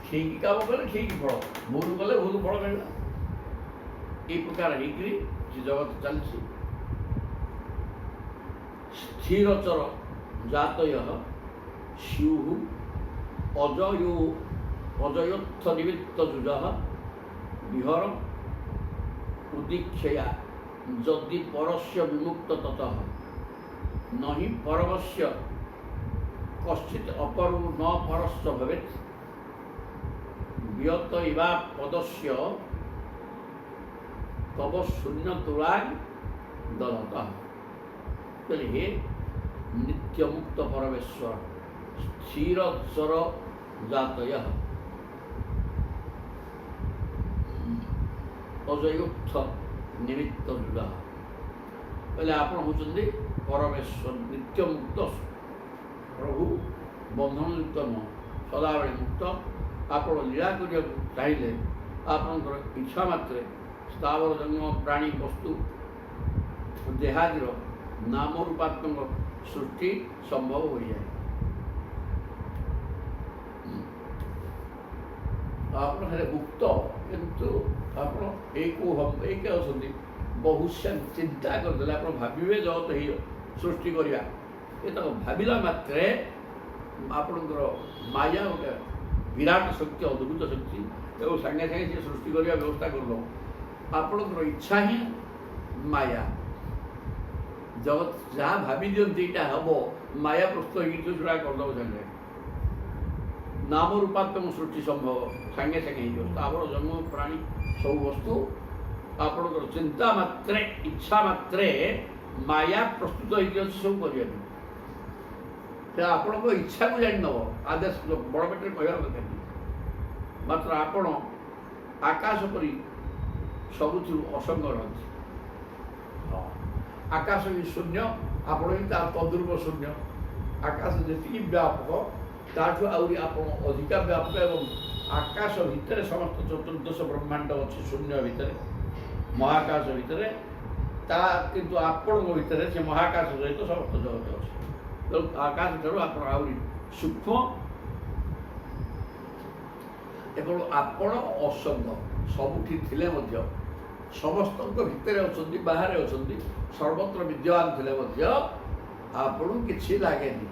ଠିକ୍ କାମ କଲେ ଠିକ୍ ଫଳ, ଭୁଲ କଲେ ଭୁଲ ଫଳ ମିଳିଲା। এই প্রকার ହେଇକିରି যে ଜଗତ ଚାଲିଛି। ସ୍ଥିରଚର ଜାତୟ ସ୍ୟୁଃ ଅଜୟୋତ୍ଥ ନିମିତ୍ତ ଯୁଜଃ ବିହର ଉଦୀକ୍ଷୟା ଯଦି ପରସ୍ୟ ବିମୁକ୍ତ ତତଃ नहि ପରମସ୍ୟ କଶ୍ଚିତ୍ ଅପରୁ ନ ପରସ୍ୟ ଭବେତ୍ ବିୟତ ଇବା ପଦସ୍ୟ तब शून्य तुलाय दलता। हे नित्य मुक्त परमेश्वर स्थिर चर जातय अजयोत्थ निमित्त जुड़ा। पहले आप होचंदी परमेश्वर नित्य मुक्त प्रभु बंधन युक्त नुह सदाबले मुक्त। आप लीला करिया चाहिए आपंकर इच्छा मात्रे स्थावर जंगम प्राणी वस्तु देहादिर नाम रूपात्मक सृष्टि संभव हो जाए। आप मुक्त किंतु आप एक बहुत चिंता करदे आप भावे जगत ही सृष्टि करवा ये तो भाविला मात्रे आपणकर माया गोटे विराट शक्ति अद्भुत शक्ति और सागे सागे से सृष्टि करवा व्यवस्था कर आपणकर इच्छा ही माया जगत जहाँ भावी दिखती यहाँ हम माया प्रस्तुत होगा करदे सागे नाम रूपात्मक सृष्टि संभव सागे सागे आप जन्म प्राणी सब वस्तु आपणकर चिंता मात्रे इच्छा मात्रे माया प्रस्तुत हो सब कर आपण इच्छा को जान नब आदेश बड़ पेटे कह दरकार मात्र आपण ଆକାଶ ପରି ସବୁଥିରୁ ଅସଙ୍ଗ ରହନ୍ତି। ଆକାଶ ବି ଶୂନ୍ୟ, ଆପଣ ବି ତା ତଦ୍ରୂପ ଶୂନ୍ୟ। ଆକାଶ ଯେତିକି ବ୍ୟାପକ ତାଠୁ ଆହୁରି ଆପଣ ଅଧିକା ବ୍ୟାପକ, ଏବଂ ଆକାଶ ଭିତରେ ସମସ୍ତ ଚତୁର୍ଦ୍ଦଶ ବ୍ରହ୍ମାଣ୍ଡ ଅଛି ଶୂନ୍ୟ ଭିତରେ, ମହାକାଶ ଭିତରେ। ତା କିନ୍ତୁ ଆପଣଙ୍କ ଭିତରେ ସେ ମହାକାଶ ସହିତ ସମସ୍ତ ଜଗତ ଅଛି। ତେଣୁ ଆକାଶ ଠାରୁ ଆପଣ ଆହୁରି ସୂକ୍ଷ୍ମ ଏବଂ ଆପଣ ଅସଙ୍ଗ। ସବୁଠି ଥିଲେ ମଧ୍ୟ, ସମସ୍ତଙ୍କ ଭିତରେ ଅଛନ୍ତି, ବାହାରେ ଅଛନ୍ତି, ସର୍ବତ୍ର ବିଦ୍ୟମାନ ଥିଲେ ମଧ୍ୟ ଆପଣଙ୍କୁ କିଛି ଲାଗେନି।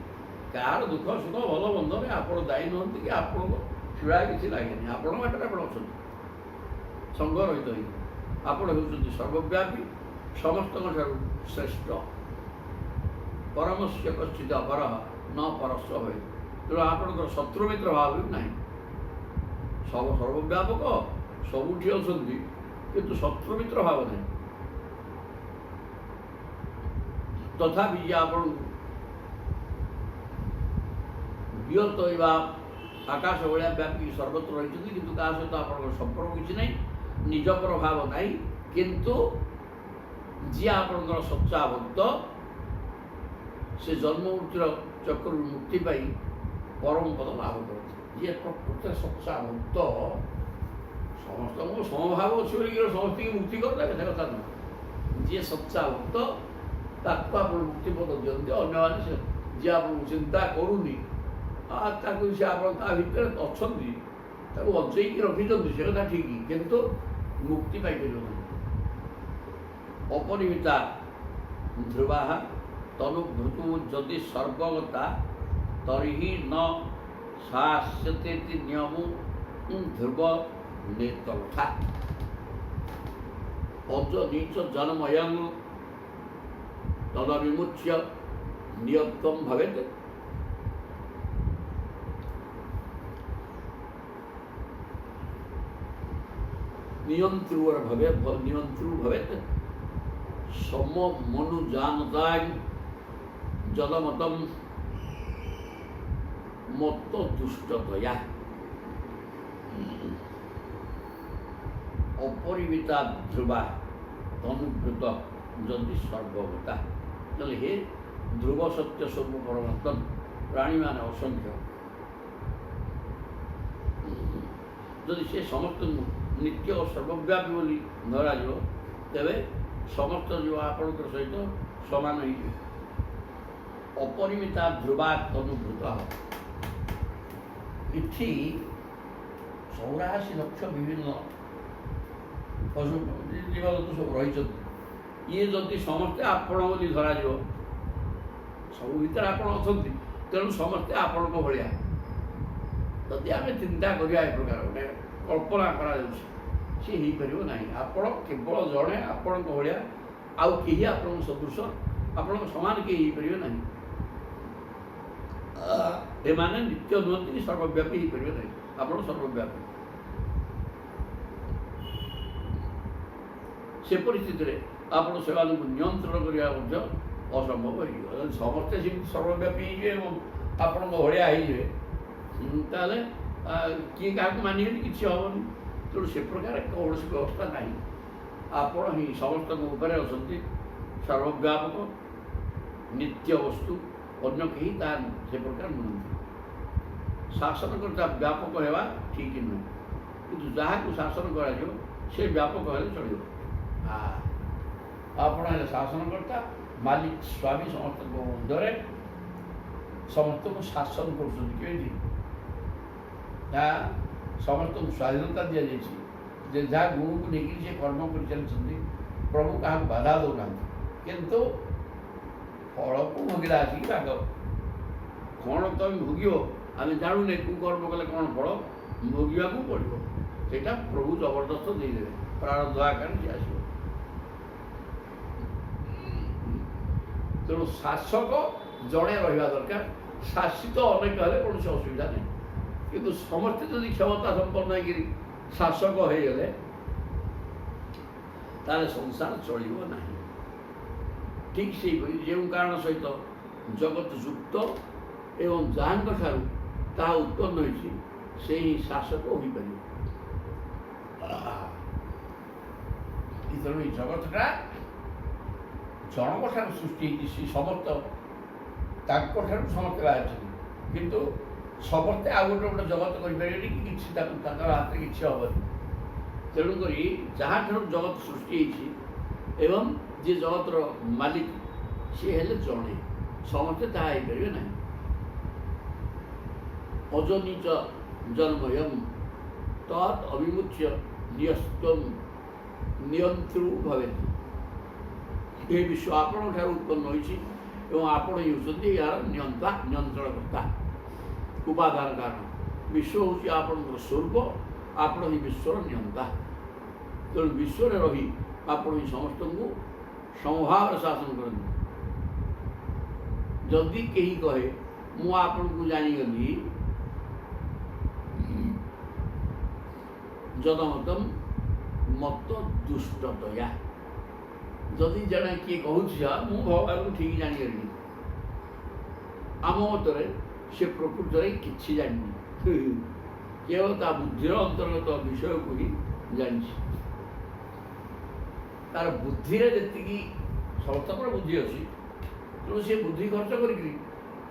କାହାର ଦୁଃଖ ସୁଖ ଭଲ ମନ୍ଦରେ ଆପଣ ଦାୟୀ ନୁହନ୍ତି କି ଆପଣଙ୍କ ଛୁଆ କିଛି ଲାଗେନି। ଆପଣଙ୍କ ବାଟରେ ଆପଣ ଅଛନ୍ତି ସଙ୍ଗ ରହିତ ହୋଇ। ଆପଣ ହେଉଛନ୍ତି ସର୍ବବ୍ୟାପୀ, ସମସ୍ତଙ୍କ ଠାରୁ ଶ୍ରେଷ୍ଠ। ପରମସ୍ୟ କଶ୍ଚିତ୍ ଅପରଃ ନ ପରସ୍ୟ ହୁଏ। ତେଣୁ ଆପଣଙ୍କର ଶତ୍ରୁ ମିତ୍ର ଭାବ ବି ନାହିଁ। ସର୍ବବ୍ୟାପକ, ସବୁଠି ଅଛନ୍ତି, କିନ୍ତୁ ଶତ୍ରୁ ମିତ୍ର ଭାବ ନାହିଁ। ତଥାପି ଯେ ଆପଣଙ୍କୁ ବିୟତ ହେବା ଆକାଶ ଭଳିଆ ବ୍ୟାପିକି ସର୍ବତ୍ର ରହିଛନ୍ତି, କିନ୍ତୁ କାହା ସହିତ ଆପଣଙ୍କର ସମ୍ପର୍କ କିଛି ନାହିଁ, ନିଜପର ଭାବ ନାହିଁ। କିନ୍ତୁ ଯିଏ ଆପଣଙ୍କର ସଚ୍ଚା ଭକ୍ତ, ସେ ଜନ୍ମ ମୃତ୍ୟୁର ଚକ୍ରରୁ ମୁକ୍ତି ପାଇ ପରମ ପଦ ଲାଭ କରନ୍ତି। ଯିଏ ପ୍ରକୃତରେ ସଚ୍ଚା ଭକ୍ତ, ସମସ୍ତଙ୍କୁ ସମଭାବ ଅଛି ବୋଲିକି ସମସ୍ତଙ୍କୁ ମୁକ୍ତି କରିଦେବେ, ସେ କଥା ନୁହେଁ। ଯିଏ ସଚ୍ଚା ଭକ୍ତ ତାକୁ ଆପଣ ମୁକ୍ତିପଦ ଦିଅନ୍ତି। ଅନ୍ୟମାନେ ସେ ଯିଏ ଆପଣଙ୍କୁ ଚିନ୍ତା କରୁନି, ତାକୁ ସେ ଆପଣ ତା ଭିତରେ ଅଛନ୍ତି, ତାକୁ ବଞ୍ଚେଇକି ରଖିଛନ୍ତି, ସେ କଥା ଠିକ୍, କିନ୍ତୁ ମୁକ୍ତି ପାଇପାରିବନି। ଅପରିମିତା ଧ୍ରୁବା ତନୁଭୃତୁ ଯଦି ସର୍ବଗତା ତରିହି ନ ଶାସ୍ୟତେ ନିୟମ ଧ୍ରୁବ ନେତଥା ଅଜ ନିଚ ଜନମୟଂ ତଦବିମୁଚ୍ୟ ନିୟତ୍ୱଂ ଭବେତ୍। নিয়ন্ত্রু ভবেত সম মনু জানতাং জলমতম মত্ত দুষ্টতয়া অপরিমিতা ধ্রুবা অনুব্রত যদি সর্বগতা। তাহলে হে ধ্রুব সত্য সর্ব পরমাত্মা, প্রাণী মানে অসংখ্য, যদি সে সমস্ত ନିତ୍ୟ ଓ ସର୍ବବ୍ୟାପୀ ବୋଲି ଧରାଯିବ, ତେବେ ସମସ୍ତ ଜୀବ ଆପଣଙ୍କ ସହିତ ସମାନ ହେଇଯିବେ। ଅପରିମିତା ଧ୍ରୁବା ଅନୁଭୂତ। ଏଠି 84 ଲକ୍ଷ ବିଭିନ୍ନ ପଶୁ ଜୀବଜନ୍ତୁ ସବୁ ରହିଛନ୍ତି। ଇଏ ଯଦି ସମସ୍ତେ ଆପଣ ବୋଲି ଧରାଯିବ, ସବୁ ଭିତରେ ଆପଣ ଅଛନ୍ତି, ତେଣୁ ସମସ୍ତେ ଆପଣଙ୍କ ଭଳିଆ। ଯଦି ଆମେ ଚିନ୍ତା କରିବା ଏ ପ୍ରକାର ଗୋଟେ କଳ୍ପନା କରାଯାଉଛି, ସେ ହେଇପାରିବ ନାହିଁ। ଆପଣ କେବଳ ଜଣେ, ଆପଣଙ୍କ ଭଳିଆ, ଆଉ କେହି ଆପଣଙ୍କ ସଦୃଶ, ଆପଣଙ୍କ ସମାନ କେହି ହେଇପାରିବେ ନାହିଁ। ଏମାନେ ନିତ୍ୟ ନୁହନ୍ତି କି ସର୍ବବ୍ୟାପୀ ହେଇପାରିବେ ନାହିଁ, ଆପଣ ସର୍ବବ୍ୟାପୀ। ସେ ପରିସ୍ଥିତିରେ ଆପଣ ସେମାନଙ୍କୁ ନିୟନ୍ତ୍ରଣ କରିବା ମଧ୍ୟ ଅସମ୍ଭବ ହେଇଯିବ। ଯଦି ସମସ୍ତେ ସେମିତି ସର୍ବବ୍ୟାପୀ ହେଇଯିବେ ଏବଂ ଆପଣଙ୍କ ଭଳିଆ ହେଇଯିବେ, ତାହେଲେ କିଏ କାହାକୁ ମାନିବେନି, କିଛି ହେବନି। ତେଣୁ ସେ ପ୍ରକାର କୌଣସି ବ୍ୟବସ୍ଥା ନାହିଁ। ଆପଣ ହିଁ ସମସ୍ତଙ୍କ ଉପରେ ଅଛନ୍ତି, ସର୍ବବ୍ୟାପକ ନିତ୍ୟ ବସ୍ତୁ, ଅନ୍ୟ କେହି ତାହା ସେ ପ୍ରକାର ନୁହନ୍ତି। ଶାସନକର୍ତ୍ତା ବ୍ୟାପକ ହେବା ଠିକ୍ ନୁହେଁ, କିନ୍ତୁ ଯାହାକୁ ଶାସନ କରାଯିବ ସେ ବ୍ୟାପକ ହେଲେ ଚଳିବ। ଆପଣ ହେଲେ ଶାସନକର୍ତ୍ତା, ମାଲିକ, ସ୍ୱାମୀ, ସମସ୍ତଙ୍କ ମଧ୍ୟରେ ସମସ୍ତଙ୍କୁ ଶାସନ କରୁଛନ୍ତି। କେମିତି? ତାହା ସମସ୍ତଙ୍କୁ ସ୍ୱାଧୀନତା ଦିଆଯାଇଛି, ଯେ ଯାହା ଗୁରୁକୁ ନେଇକି ସେ କର୍ମ କରିଚାଲିଛନ୍ତି। ପ୍ରଭୁ କାହାକୁ ବାଧା ଦେଉନାହାନ୍ତି, କିନ୍ତୁ ଫଳକୁ ଭୋଗିଲା ଆସିକି ଭାଗ। କ'ଣ ତମେ ଭୋଗିବ ଆମେ ଜାଣୁନେ, କେଉଁ କର୍ମ କଲେ କ'ଣ ଫଳ ଭୋଗିବାକୁ ପଡ଼ିବ, ସେଇଟା ପ୍ରଭୁ ଜବରଦସ୍ତ ଦେଇଦେବେ, ପ୍ରାରବ୍ଧ ଆକାରରେ ସିଏ ଆସିବ। ତେଣୁ ଶାସକ ଜଣେ ରହିବା ଦରକାର, ଶାସିତ ଅନେକ ହେଲେ କୌଣସି ଅସୁବିଧା ନାହିଁ। କିନ୍ତୁ ସମସ୍ତେ ଯଦି କ୍ଷମତା ସମ୍ପନ୍ନ ହେଇକିରି ଶାସକ ହେଇଗଲେ, ତାହେଲେ ସଂସାର ଚଳିବ ନାହିଁ। ଠିକ୍ ସେହିପରି ଯେଉଁ କାରଣ ସହିତ ଜଗତ ଯୁକ୍ତ ଏବଂ ଯାହାଙ୍କ ଠାରୁ ତାହା ଉତ୍ପନ୍ନ ହୋଇଛି, ସେ ହିଁ ଶାସକ ହୋଇପାରିବ। ତେଣୁ ଏଇ ଜଗତଟା ଜଣଙ୍କ ଠାରୁ ସୃଷ୍ଟି ହେଇଛି, ସେ ସମସ୍ତ ତାଙ୍କଠାରୁ ସମସ୍ତେ ବାହାରିଛନ୍ତି, କିନ୍ତୁ ସମସ୍ତେ ଆଉ ଗୋଟେ ଗୋଟେ ଜଗତ କରିପାରିବେନି କି କିଛି ତାଙ୍କର ହାତରେ କିଛି ହେବନି। ତେଣୁକରି ଯାହାଠାରୁ ଜଗତ ସୃଷ୍ଟି ହେଇଛି ଏବଂ ଯିଏ ଜଗତର ମାଲିକ ସିଏ ହେଲେ ଜଣେ, ସମସ୍ତେ ତାହା ହେଇପାରିବେ ନାହିଁ। ଅଜନିଚ ଜନ୍ମୟମ୍ ତତ୍ ଅବିମୁଚ୍ୟ ନିୟସ୍ତ୍ୱମ୍ ନିୟନ୍ତ୍ରୁ ଭବେତ୍। ଏ ବିଶ୍ୱ ଆପଣଙ୍କ ଠାରୁ ଉତ୍ପନ୍ନ ହୋଇଛି ଏବଂ ଆପଣ ହିଁ ହେଉଛନ୍ତି ଏହାର ନିୟନ୍ତା ନିୟନ୍ତ୍ରଣକର୍ତ୍ତା, ଉପାଦାନ କାରଣ। ବିଶ୍ୱ ହେଉଛି ଆପଣଙ୍କର ସ୍ୱରୂପ, ଆପଣ ହିଁ ବିଶ୍ୱର ନିୟନ୍ତା। ତେଣୁ ବିଶ୍ୱରେ ରହି ଆପଣ ହିଁ ସମସ୍ତଙ୍କୁ ସମଭାବରେ ଶାସନ କରନ୍ତି। ଯଦି କେହି କହେ ମୁଁ ଆପଣଙ୍କୁ ଜାଣିଗଲି, ଯଦମତମ୍ ମତ ଦୁଷ୍ଟତୟା, ଯଦି ଜଣେ କିଏ କହୁଛି ମୁଁ ଭଗବାନଙ୍କୁ ଠିକ୍ ଜାଣିଗଲିଣି, ଆମ ମତରେ ସେ ପ୍ରକୃତରେ କିଛି ଜାଣିନି, କେବଳ ତା ବୁଦ୍ଧିର ଅନ୍ତର୍ଗତ ବିଷୟକୁ ହିଁ ଜାଣିଛି। ତାର ବୁଦ୍ଧିରେ ଯେତିକି, ସମସ୍ତଙ୍କର ବୁଦ୍ଧି ଅଛି, ତେଣୁ ସେ ବୁଦ୍ଧି ଖର୍ଚ୍ଚ କରିକି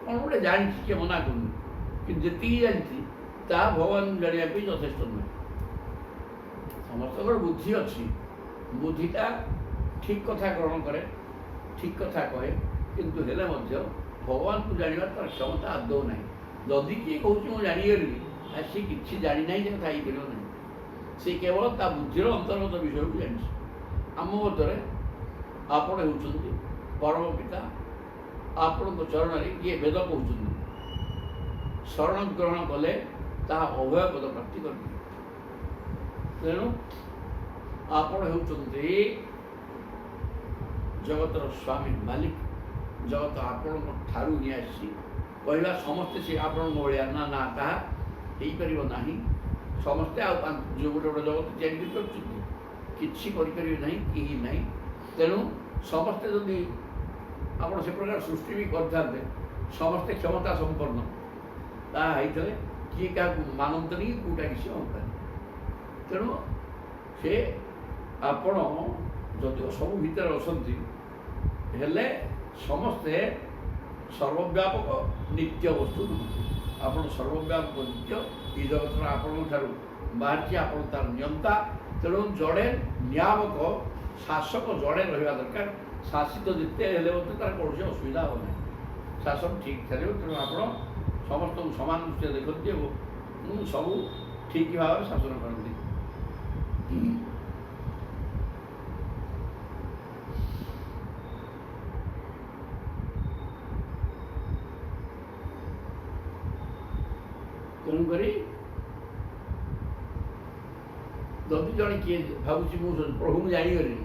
କ'ଣ ଗୋଟେ ଜାଣିଛି, କିଏ ମନା କରୁନି, କିନ୍ତୁ ଯେତିକି ଜାଣିଛି ତାହା ଭଗବାନଙ୍କୁ ଜାଣିବା ପାଇଁ ଯଥେଷ୍ଟ ନୁହେଁ। ସମସ୍ତଙ୍କର ବୁଦ୍ଧି ଅଛି, ବୁଦ୍ଧିଟା ଠିକ୍ କଥା ଗ୍ରହଣ କରେ, ଠିକ୍ କଥା କହେ, କିନ୍ତୁ ହେଲେ ମଧ୍ୟ ଭଗବାନଙ୍କୁ ଜାଣିବାର ତାର କ୍ଷମତା ଆଦୌ ନାହିଁ। ଯଦି କିଏ କହୁଛି ମୁଁ ଜାଣିଗଲି, ସେ କିଛି ଜାଣିନାହିଁ, ଯେ କଥା ହେଇପାରିବ ନାହିଁ। ସେ କେବଳ ତା ବୁଦ୍ଧିର ଅନ୍ତର୍ଗତ ବିଷୟକୁ ଜାଣିଛି। ଆମ ମତରେ ଆପଣ ହେଉଛନ୍ତି ପରମ ପିତା, ଆପଣଙ୍କ ଚରଣରେ କିଏ ବେଦ କହୁଛନ୍ତି, ଶରଣ ଗ୍ରହଣ କଲେ ତାହା ଅଭୟ ପଦ ପ୍ରାପ୍ତି କରିବେ। ତେଣୁ ଆପଣ ହେଉଛନ୍ତି ଜଗତର ସ୍ୱାମୀ ମାଲିକ, ଜଗତ ଆପଣଙ୍କ ଠାରୁ ହିଁ ଆସିଛି। କହିବା ସମସ୍ତେ ସେ ଆପଣଙ୍କ ଭଳିଆ, ନା ନା, ତାହା ହେଇପାରିବ ନାହିଁ। ସମସ୍ତେ ଆଉ ଯେଉଁ ଗୋଟେ ଗୋଟେ ଜଗତ ତିଆରି କରିପାରୁଛନ୍ତି, କିଛି କରିପାରିବେ ନାହିଁ, କେହି ନାହିଁ। ତେଣୁ ସମସ୍ତେ ଯଦି ଆପଣ ସେ ପ୍ରକାର ସୃଷ୍ଟି ବି କରିଥାନ୍ତେ, ସମସ୍ତେ କ୍ଷମତା ସମ୍ପନ୍ନ, ତାହା ହେଇଥିଲେ କିଏ କାହାକୁ ମାନନ୍ତନି, କେଉଁଟା କିଛି ହୁଅନ୍ତାନି। ତେଣୁ ସେ ଆପଣ ଯଦିଓ ସବୁ ଭିତରେ ଅଛନ୍ତି, ହେଲେ ସମସ୍ତେ ସର୍ବବ୍ୟାପକ ନିତ୍ୟ ବସ୍ତୁ ନୁହନ୍ତି। ଆପଣ ସର୍ବବ୍ୟାପକ ନିତ୍ୟ, ଏ ଜଗତର ଆପଣଙ୍କ ଠାରୁ ବାହାରିଛି, ଆପଣ ତାର ନିୟନ୍ତା। ତେଣୁ ଜଣେ ନିୟାମକ, ଶାସକ ଜଣେ ରହିବା ଦରକାର। ଶାସିତ ଯେତେ ହେଲେ ମଧ୍ୟ ତାର କୌଣସି ଅସୁବିଧା ହେବ ନାହିଁ, ଶାସନ ଠିକ୍ ଚାଲିବ। ତେଣୁ ଆପଣ ସମସ୍ତଙ୍କୁ ସମାନ ଦୃଷ୍ଟିରେ ଦେଖନ୍ତି ଏବଂ ସବୁ ଠିକ୍ ଭାବରେ ଶାସନ କରନ୍ତି। ତେଣୁକରି ଯଦି ଜଣେ କିଏ ଭାବୁଛି ମୁଁ ପ୍ରଭୁଙ୍କୁ ଜାଣିଗଲିଣି,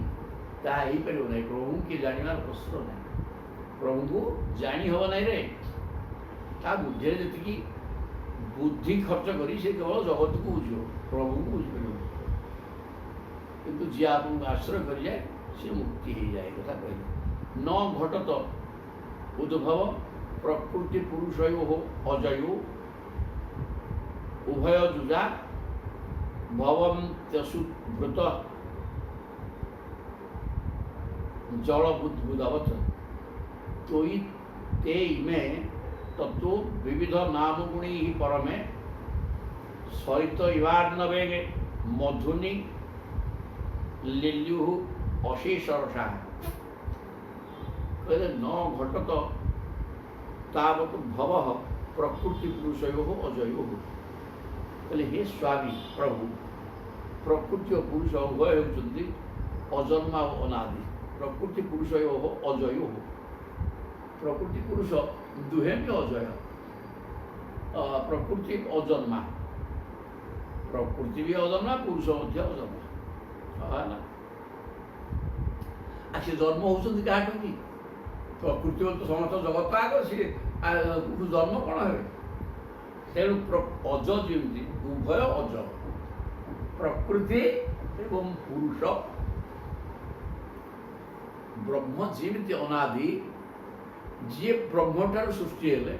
ତାହା ହେଇପାରିବ ନାହିଁ। ପ୍ରଭୁଙ୍କୁ କିଏ ଜାଣିବାର ପ୍ରଶ୍ନ ନାହିଁ। ପ୍ରଭୁଙ୍କୁ ଜାଣି ହେବ ନାହିଁ ରେ। ତା ବୁଦ୍ଧିରେ ଯେତିକି ବୁଦ୍ଧି ଖର୍ଚ୍ଚ କରି ସେ କେବଳ ଜଗତକୁ ବୁଝିବ, ପ୍ରଭୁଙ୍କୁ ବୁଝିପାରିବ। କିନ୍ତୁ ଯିଏ ଆପଣଙ୍କୁ ଆଶ୍ରୟ କରିଯାଏ ସେ ମୁକ୍ତି ହେଇଯାଏ। କଥା କହିଲେ ନ ଘଟତ ଉଦ୍ଭବ ପ୍ରକୃତି ପୁରୁଷୟୋ ଅଜୟୋ ଉଭୟ ଯୁଜା ଭବନ୍ତ୍ୟସୁଭୃତ ଜଳ ବୁଦ୍ବୁଦବତ୍ ତ୍ୱୟି ते इमे तत्व विविध नाम गुणी ही परमे सहित इवार्णवेगे मधुनि लिल्यु अशेषरसा कहते न घटत तावत भव प्रकृति पुरुषयो अजयो कहले हे स्वामी प्रभु प्रकृति और पुरुष उभय होती अजन्मा और अनादि प्रकृति पुरुषयो अजयो प्रकृति पुरुष दुहे भी अजय प्रकृति अजन्मा प्रकृति भी अजन्मा पुरुष अजन्मा है से जन्म होती क्या प्रकृति तो समस्त जगत आग सी जन्म कौन है तेणु अज जमी उभय अज प्रकृति एवं पुरुष ब्रह्म जीवित अनादि जी ब्रह्म ठार सृष्टि हेले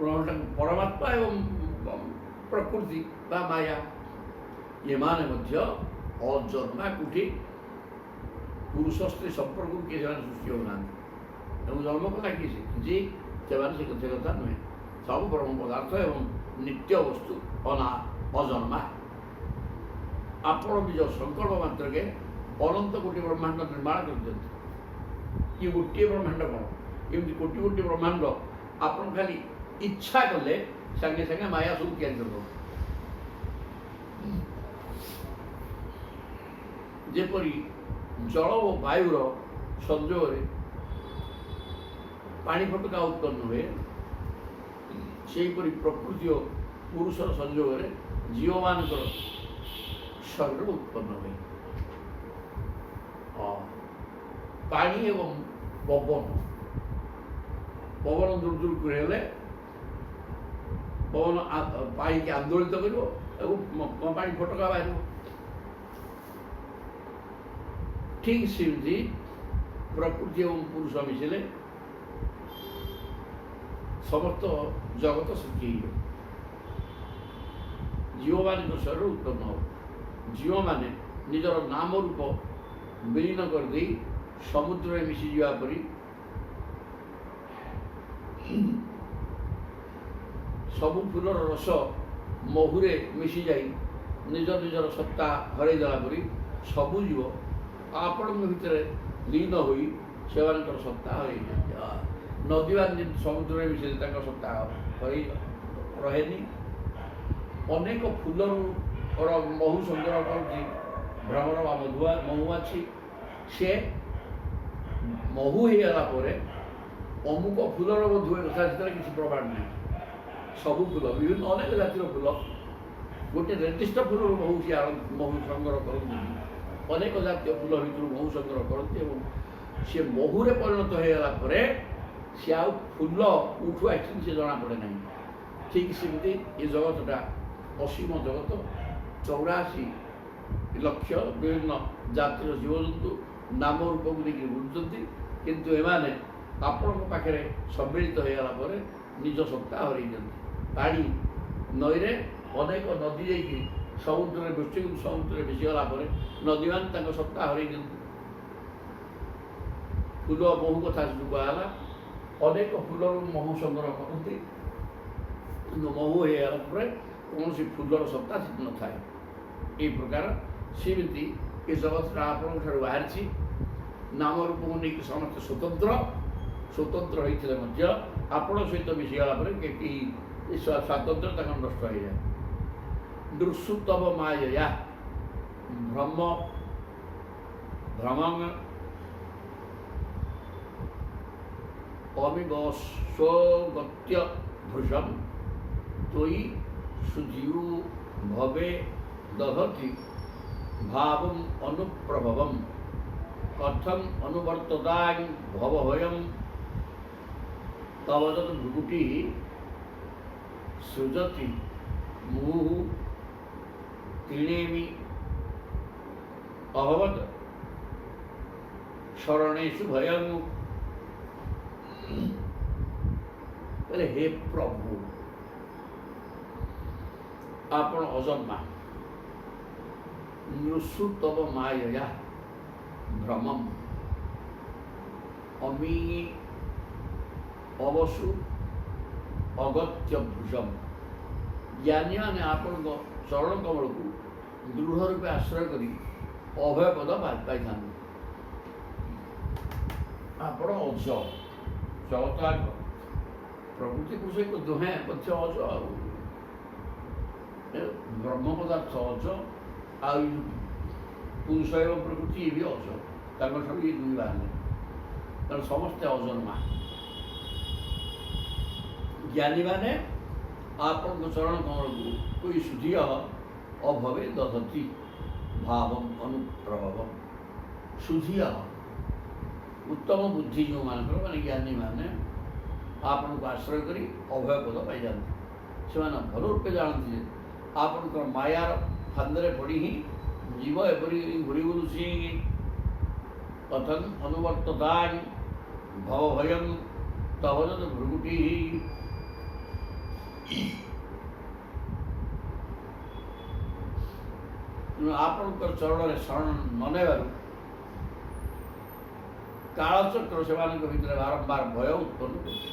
परमात्मा एवं प्रकृति बा माया ଏମାନେ ମଧ୍ୟ ଅଜନ୍ମା କୋଠି ପୁରୁଷ ସ୍ତ୍ରୀ ସମ୍ପର୍କକୁ କିଏ ସେମାନେ ସୃଷ୍ଟି ହେଉନାହାନ୍ତି। ତେଣୁ ଜନ୍ମ କଥା କିଏ ଶିଖିଛି ସେମାନେ ସେ କଥା ନୁହେଁ। ସବୁ ବ୍ରହ୍ମ ପଦାର୍ଥ ଏବଂ ନିତ୍ୟ ବସ୍ତୁ ଅଜନ୍ମା। ଆପଣ ନିଜ ସଂକଳ୍ପ ମାତ୍ରକେ ଅନନ୍ତ କୋଟି ବ୍ରହ୍ମାଣ୍ଡ ନିର୍ମାଣ କରିଦିଅନ୍ତି। ଇଏ ଗୋଟିଏ ବ୍ରହ୍ମାଣ୍ଡ କ'ଣ, ଏମିତି କୋଟି କୋଟି ବ୍ରହ୍ମାଣ୍ଡ ଆପଣ ଖାଲି ଇଚ୍ଛା କଲେ ସାଙ୍ଗେ ସାଙ୍ଗେ ମାୟା ସବୁ ତିଆରି କରିଦେବ। ଯେପରି ଜଳ ଓ ବାୟୁର ସଂଯୋଗରେ ପାଣି ଫଟକା ଉତ୍ପନ୍ନ ହୁଏ, ସେହିପରି ପ୍ରକୃତି ଓ ପୁରୁଷର ସଂଯୋଗରେ ଜୀବମାନଙ୍କର ଶରୀର ଉତ୍ପନ୍ନ ହୁଏ। ପାଣି ଏବଂ ପବନ ଦୂରକୁ ହେଲେ ପବନ ପାଣିକି ଆନ୍ଦୋଳିତ କରିବ ଏବଂ ପାଣି ଫଟକା ବାହାରିବ। ଠିକ୍ ସେମିତି ପ୍ରକୃତି ଏବଂ ପୁରୁଷ ମିଶିଲେ ସମସ୍ତ ଜଗତ ସୃଷ୍ଟି ହେଇଯିବ। ଜୀବମାନଙ୍କ ଶରୀର ଉତ୍ପନ୍ନ ହେବ। ଜୀବମାନେ ନିଜର ନାମ ରୂପ ବିଲୀନ କରିଦେଇ ସମୁଦ୍ରରେ ମିଶିଯିବା ପରି ସବୁ ଫୁଲର ରସ ମହୁରେ ମିଶିଯାଇ ନିଜର ସତ୍ତା ହରାଇ ଦେଲା ପରି ସବୁ ଜୀବ ଆପଣଙ୍କ ଭିତରେ ଲୀନ ହୋଇ ସେମାନଙ୍କର ସତ୍ତା ହରାଇ ଦିଅନ୍ତି। ନଦୀମାନେ ଯେମିତି ସମୁଦ୍ରରେ ମିଶିଲେ ତାଙ୍କ ସତ୍ତା ହରାଇ ରହେନି। ଅନେକ ଫୁଲରୁ ମହୁ ସଂଗ୍ରହ କରୁଛି ଭ୍ରମର ବା ମହୁମାଛି। ସେ ମହୁ ହେଇଗଲା ପରେ ଅମୁକ ଫୁଲର ମଧ୍ୟ କଥା ସେଥିରେ କିଛି ପ୍ରମାଣ ନାହିଁ। ସବୁ ଫୁଲ ବିଭିନ୍ନ ଅନେକ ଜାତିର ଫୁଲ ଗୋଟେ ନିର୍ଦ୍ଦିଷ୍ଟ ଫୁଲରୁ ମହୁ ସଂଗ୍ରହ କରନ୍ତି। ଅନେକ ଜାତୀୟ ଫୁଲ ଭିତରୁ ମହୁ ସଂଗ୍ରହ କରନ୍ତି ଏବଂ ସେ ମହୁରେ ପରିଣତ ହୋଇଗଲା ପରେ ସେ ଆଉ ଫୁଲ ଉଠୁ ଆସିଛନ୍ତି ସେ ଜଣାପଡ଼େ ନାହିଁ। ଠିକ୍ ସେମିତି ଏ ଜଗତଟା ଅସୀମ ଜଗତ, 84 ଲକ୍ଷ ବିଭିନ୍ନ ଜାତିର ଜୀବଜନ୍ତୁ ନାମ ରୂପକୁ ନେଇକି ବୁଝୁଛନ୍ତି, କିନ୍ତୁ ଏମାନେ ଆପଣଙ୍କ ପାଖରେ ସମ୍ମିଳିତ ହୋଇଗଲା ପରେ ନିଜ ସତ୍ତା ହରାଇ ଦିଅନ୍ତି। ପାଣି ନଈରେ ଅନେକ ନଦୀ ଯାଇକି ସମୁଦ୍ରରେ ସମୁଦ୍ରରେ ମିଶିଗଲା ପରେ ନଦୀମାନେ ତାଙ୍କ ସତ୍ତା ହରାଇ ଦିଅନ୍ତି। ଫୁଲ ମହୁ କଥା କୁହାଗଲା, ଅନେକ ଫୁଲରୁ ମହୁ ସଂଗ୍ରହ କରନ୍ତି, କିନ୍ତୁ ମହୁ ହେଇଗଲା ପରେ କୌଣସି ଫୁଲର ସତ୍ତା ସେଠି ନଥାଏ। ଏହି ପ୍ରକାର ସେମିତି ଏ ଜଗତଟା ଆପଣଙ୍କ ଠାରୁ ବାହାରିଛି। ନାମ ରୂପକୁ ନେଇକି ସମସ୍ତେ ସ୍ୱତନ୍ତ୍ର ହୋଇଥିଲେ ମଧ୍ୟ ଆପଣଙ୍କ ସହିତ ମିଶିଗଲା ପରେ କେହି ସ୍ୱାତନ୍ତ୍ର୍ୟ ତାଙ୍କର ନଷ୍ଟ ହୋଇଯାଏ। ଦୃଶ୍ୟୁତବ ମାୟା ଭ୍ରମଂ ଅବିବସ୍ୱଗତ୍ୟ ଭୃଶଂ ତ୍ୱୟି ସୁଜୀଉ ଭବେ ଦଧତି ଭାବଂ ଅନୁପ୍ରଭବଂ କଥଂ ଅନୁବର୍ତ୍ତତାଂ ଭବଭୟଂ ତବ ତତ୍ ଭୃଗୁଟିଃ ସୃଜତି ମୁହୁଃ ତ୍ରିଣେମି ଅଭବତ୍ ଶରଣେଷୁ ଭୟଂ। ବୋଲେ ହେ ପ୍ରଭୁ, ଆପଣ ଅଜନ୍ମା, ନୃଷୁ ତବ ମାୟା ଭ୍ରମମ୍ ଅମି ଅବସୁ ଅଗତ୍ୟ ଭୁଜମ୍। ଜ୍ଞାନୀମାନେ ଆପଣଙ୍କ ଚରଣ କମଳକୁ ଦୃଢ଼ ରୂପେ ଆଶ୍ରୟ କରି ଅଭୟପଦ ପାଇଥାନ୍ତି। ଆପଣ ଅଜ, ଜଗତ ଆଗ, ପ୍ରକୃତି ପୁରୁଷ ଦୁହେଁ ମଧ୍ୟ ଅଜ। ଆଉ ବ୍ରହ୍ମ ପଦାର୍ଥ ଅଜ, ଆଉ ପୁରୁଷ ଏବଂ ପ୍ରକୃତି ଇଏ ବି ଅଜ। ତାଙ୍କଠାରୁ ଇଏ ଦୁଇ ବାହାରିଲେ, ତେଣୁ ସମସ୍ତେ ଅଜନ୍ମା। ଜ୍ଞାନୀମାନେ ଆପଣଙ୍କ ଚରଣ କମଳକୁ କୋଇ ସୁଧିୟ ଅଭବେ ଦଧତି ଭାବଂ ଅନୁପ୍ରଭବଂ। ସୁଧିୟ ଉତ୍ତମ ବୁଦ୍ଧି ଯେଉଁମାନଙ୍କର, ମାନେ ଜ୍ଞାନୀମାନେ ଆପଣଙ୍କୁ ଆଶ୍ରୟ କରି ଅଭୟ ପଦ ପାଇଯାଆନ୍ତି। ସେମାନେ ଭଲ ରୂପେ ଜାଣନ୍ତି ଯେ ଆପଣଙ୍କର ମାୟାର ଫାନ୍ଦରେ ପଡ଼ି ହିଁ ଜୀବ ଏପରି ଘୁରି ବୁଲୁଛି। କଥଂ ଅନୁବର୍ତ୍ତତାଂ ଭବଭୟଂ ତବ ତତ୍ ଭୃଗୁଟିଃ। ତେଣୁ ଆପଣଙ୍କର ଚରଣରେ ଶରଣ ନ ନେବାରୁ କାଳଚକ୍ର ସେମାନଙ୍କ ଭିତରେ ବାରମ୍ବାର ଭୟ ଉତ୍ପନ୍ନ କରୁଛି।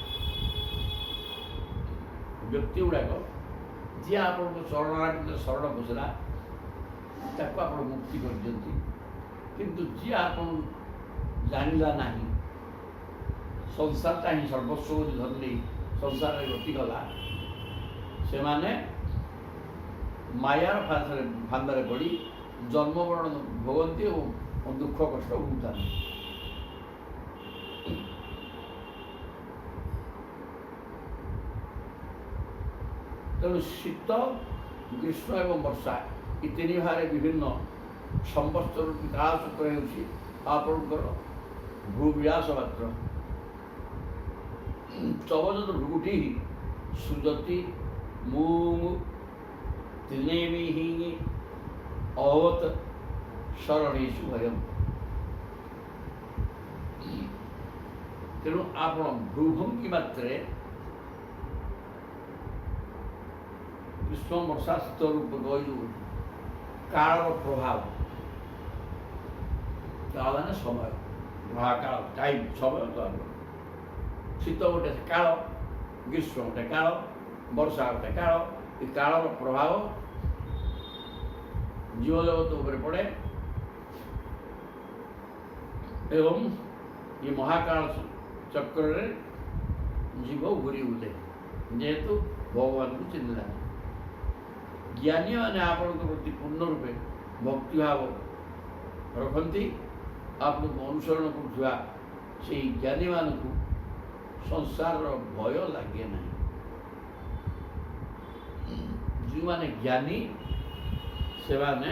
ବ୍ୟକ୍ତି ଗୁଡ଼ାକ ଯିଏ ଆପଣଙ୍କ ଚରଣରେ ଶରଣ ପଶିଲା ତାକୁ ଆପଣ ମୁକ୍ତି କରିଦିଅନ୍ତି, କିନ୍ତୁ ଯିଏ ଆପଣ ଜାଣିଲା ନାହିଁ, ସଂସାରଟା ହିଁ ସର୍ବସ୍ୱ ବୋଲି ଧରି ନେଇ ସଂସାରରେ ଗତି କଲା, ସେମାନେ ମାୟାର ଫାନ୍ଦରେ ପଡ଼ି ଜନ୍ମମରଣ ଭୋଗନ୍ତି ଏବଂ ଦୁଃଖ କଷ୍ଟ ଭୋଗୁଥାନ୍ତି। ତେଣୁ ଶୀତ, ଗ୍ରୀଷ୍ମ ଏବଂ ବର୍ଷା ଏ ତିନି ଭାଗରେ ବିଭିନ୍ନ ସମସ୍ତ ରୂପୀ କାଳଚକ୍ର ହେଉଛି ଆପଣଙ୍କର ଭୂବିଳାସ ମାତ୍ର। ଚବଯତ ଭୃଗୁଟି ସୁଜତି ମୁଁ ତ୍ରିନେମି ଅବତ ଶରଣେଷୁ ଭୟମ୍। ତେଣୁ ଆପଣ ଭ୍ରୁଭଙ୍ଗୀ ମାତ୍ରେ ଗ୍ରୀଷ୍ମ ବର୍ଷା ଶୀତ ରୂପ କାଳର ପ୍ରଭାବ, କାଳ ମାନେ ସମୟ, ମହାକାଳ ଟାଇମ୍, ସମୟ ତ ଶୀତ ଗୋଟେ କାଳ, ଗ୍ରୀଷ୍ମ ଗୋଟେ କାଳ, ବର୍ଷା ଗୋଟେ କାଳ, ଏ କାଳର ପ୍ରଭାବ ଜୀବଜଗତ ଉପରେ ପଡ଼େ ଏବଂ ଏ ମହାକାଳ ଚକ୍ରରେ ଜୀବ ଘୁରି ବୁଲେ, ଯେହେତୁ ଭଗବାନଙ୍କୁ ଚିହ୍ନିଲା। ଜ୍ଞାନୀମାନେ ଆପଣଙ୍କ ପ୍ରତି ପୂର୍ଣ୍ଣ ରୂପେ ଭକ୍ତିଭାବ ରଖନ୍ତି। ଆପଣଙ୍କୁ ଅନୁସରଣ କରୁଥିବା ସେହି ଜ୍ଞାନୀମାନଙ୍କୁ ସଂସାରର ଭୟ ଲାଗେ ନାହିଁ। ଯେଉଁମାନେ ଜ୍ଞାନୀ ସେମାନେ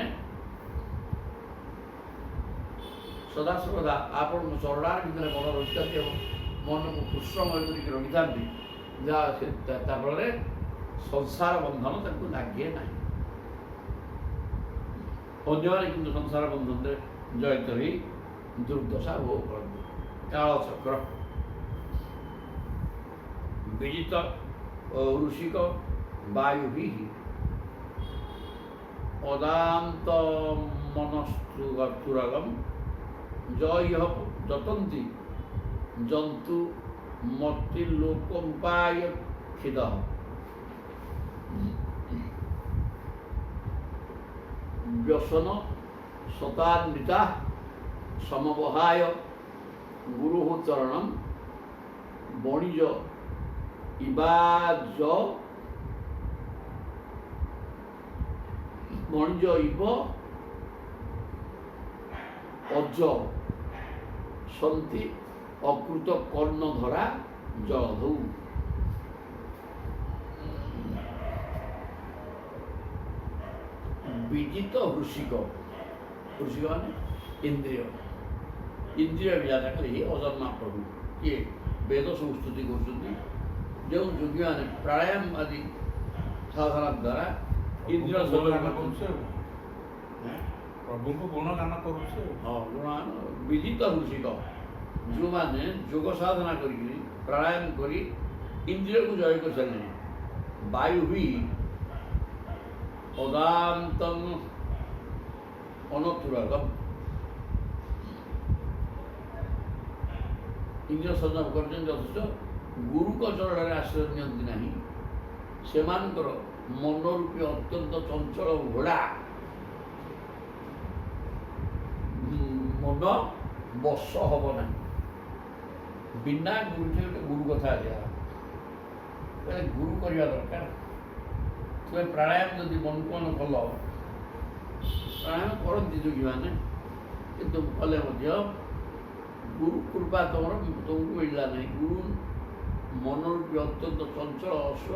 ସଦାସର୍ବଦା ଆପଣଙ୍କ ଚରଣାର ଭିତରେ ମନ ରଖିଥାନ୍ତି ଏବଂ ମନକୁ କୃଷ୍ଣମୟ କରିକି ରଖିଥାନ୍ତି, ଯାହା ତା ଫଳରେ ସଂସାର ବନ୍ଧନ ତାଙ୍କୁ ଲାଗେ ନାହିଁ। ଅନ୍ୟମାନେ କିନ୍ତୁ ସଂସାର ବନ୍ଧନରେ ଜଡ଼ିତ ହୋଇ ଦୁର୍ଦ୍ଦଶା ଭୋଗ କରନ୍ତି। କାଳଚକ୍ର ବିଜିତ ଋଷିକ ବାୟୁ ଅଦାନ୍ତ ମନସ୍ତୁରଗମ୍ ଜୟ ଯତନ୍ତି ଜନ୍ତୁ ମର୍ତ୍ତିଲୋକୋପାୟ କ୍ଷିଦ। ବ୍ୟସନ ଶତାନ୍ବିତା ସମବହାୟ ଗୁରୁ ଚరణಂ ବଣିଜ ଇବ ଅଜ ସନ୍ତି ଅକୃତ କର୍ଣ୍ଣଧରା ଜଳଧୌ। ବିଜିତ ଋଷିକ, ଋଷିକ ମାନେ ଇନ୍ଦ୍ରିୟ ବିଜା କଲେ ଅଜନ୍ମା ପ୍ରଭୁ କିଏ ବେଦ ସବୁ ସ୍ତୁତି କରୁଛନ୍ତି। ଯେଉଁ ଯୋଗୀମାନେ ପ୍ରାଣାୟାମ ଆଦି ସାଧନା ଦ୍ୱାରା ଇନ୍ଦ୍ରିୟ ପ୍ରଭୁଙ୍କୁ ଗୁଣଗାନ କରୁছে। ହଁ, ଗୁଣଗାନ। ବିଜିତ ଋଷିକ ଯେଉଁମାନେ ଯୋଗ ସାଧନା କରିକିରି ପ୍ରାଣାୟାମ କରି ଇନ୍ଦ୍ରିୟକୁ ଜୟ କରିସାରିଲେଣି। ବାୟୁ ବି ଅଦାନ୍ତଂ ଅନତୁରଗମ୍, ଇନ୍ଦ୍ରିୟ ସଂଯମ କରିଛନ୍ତି ଯଥେଷ୍ଟ, ଗୁରୁଙ୍କ ଚରଣରେ ଆଶ୍ରୟ ନିଅନ୍ତି ନାହିଁ। ସେମାନଙ୍କର ମନରୂପୀ ଅତ୍ୟନ୍ତ ଚଞ୍ଚଳ ଘୋଡ଼ା ମନ ବଶ ହବ ନାହିଁ। ବିନା ଗୁରୁଠି ଗୋଟେ ଗୁରୁ କଥା ଦିଆ ଗୁରୁ କରିବା ଦରକାର। ତୁମେ ପ୍ରାଣାୟାମ ଯଦି ମନକୁ ମନ କଲ, ପ୍ରାଣାୟାମ କରନ୍ତି ଯୋଗୀମାନେ, କିନ୍ତୁ କଲେ ମଧ୍ୟ ଗୁରୁ କୃପା ତୁମକୁ ମିଳିଲା ନାହିଁ। ଗୁରୁ ମନରୂପୀ ଅତ୍ୟନ୍ତ ଚଞ୍ଚଳ ଅଶ୍ଵ,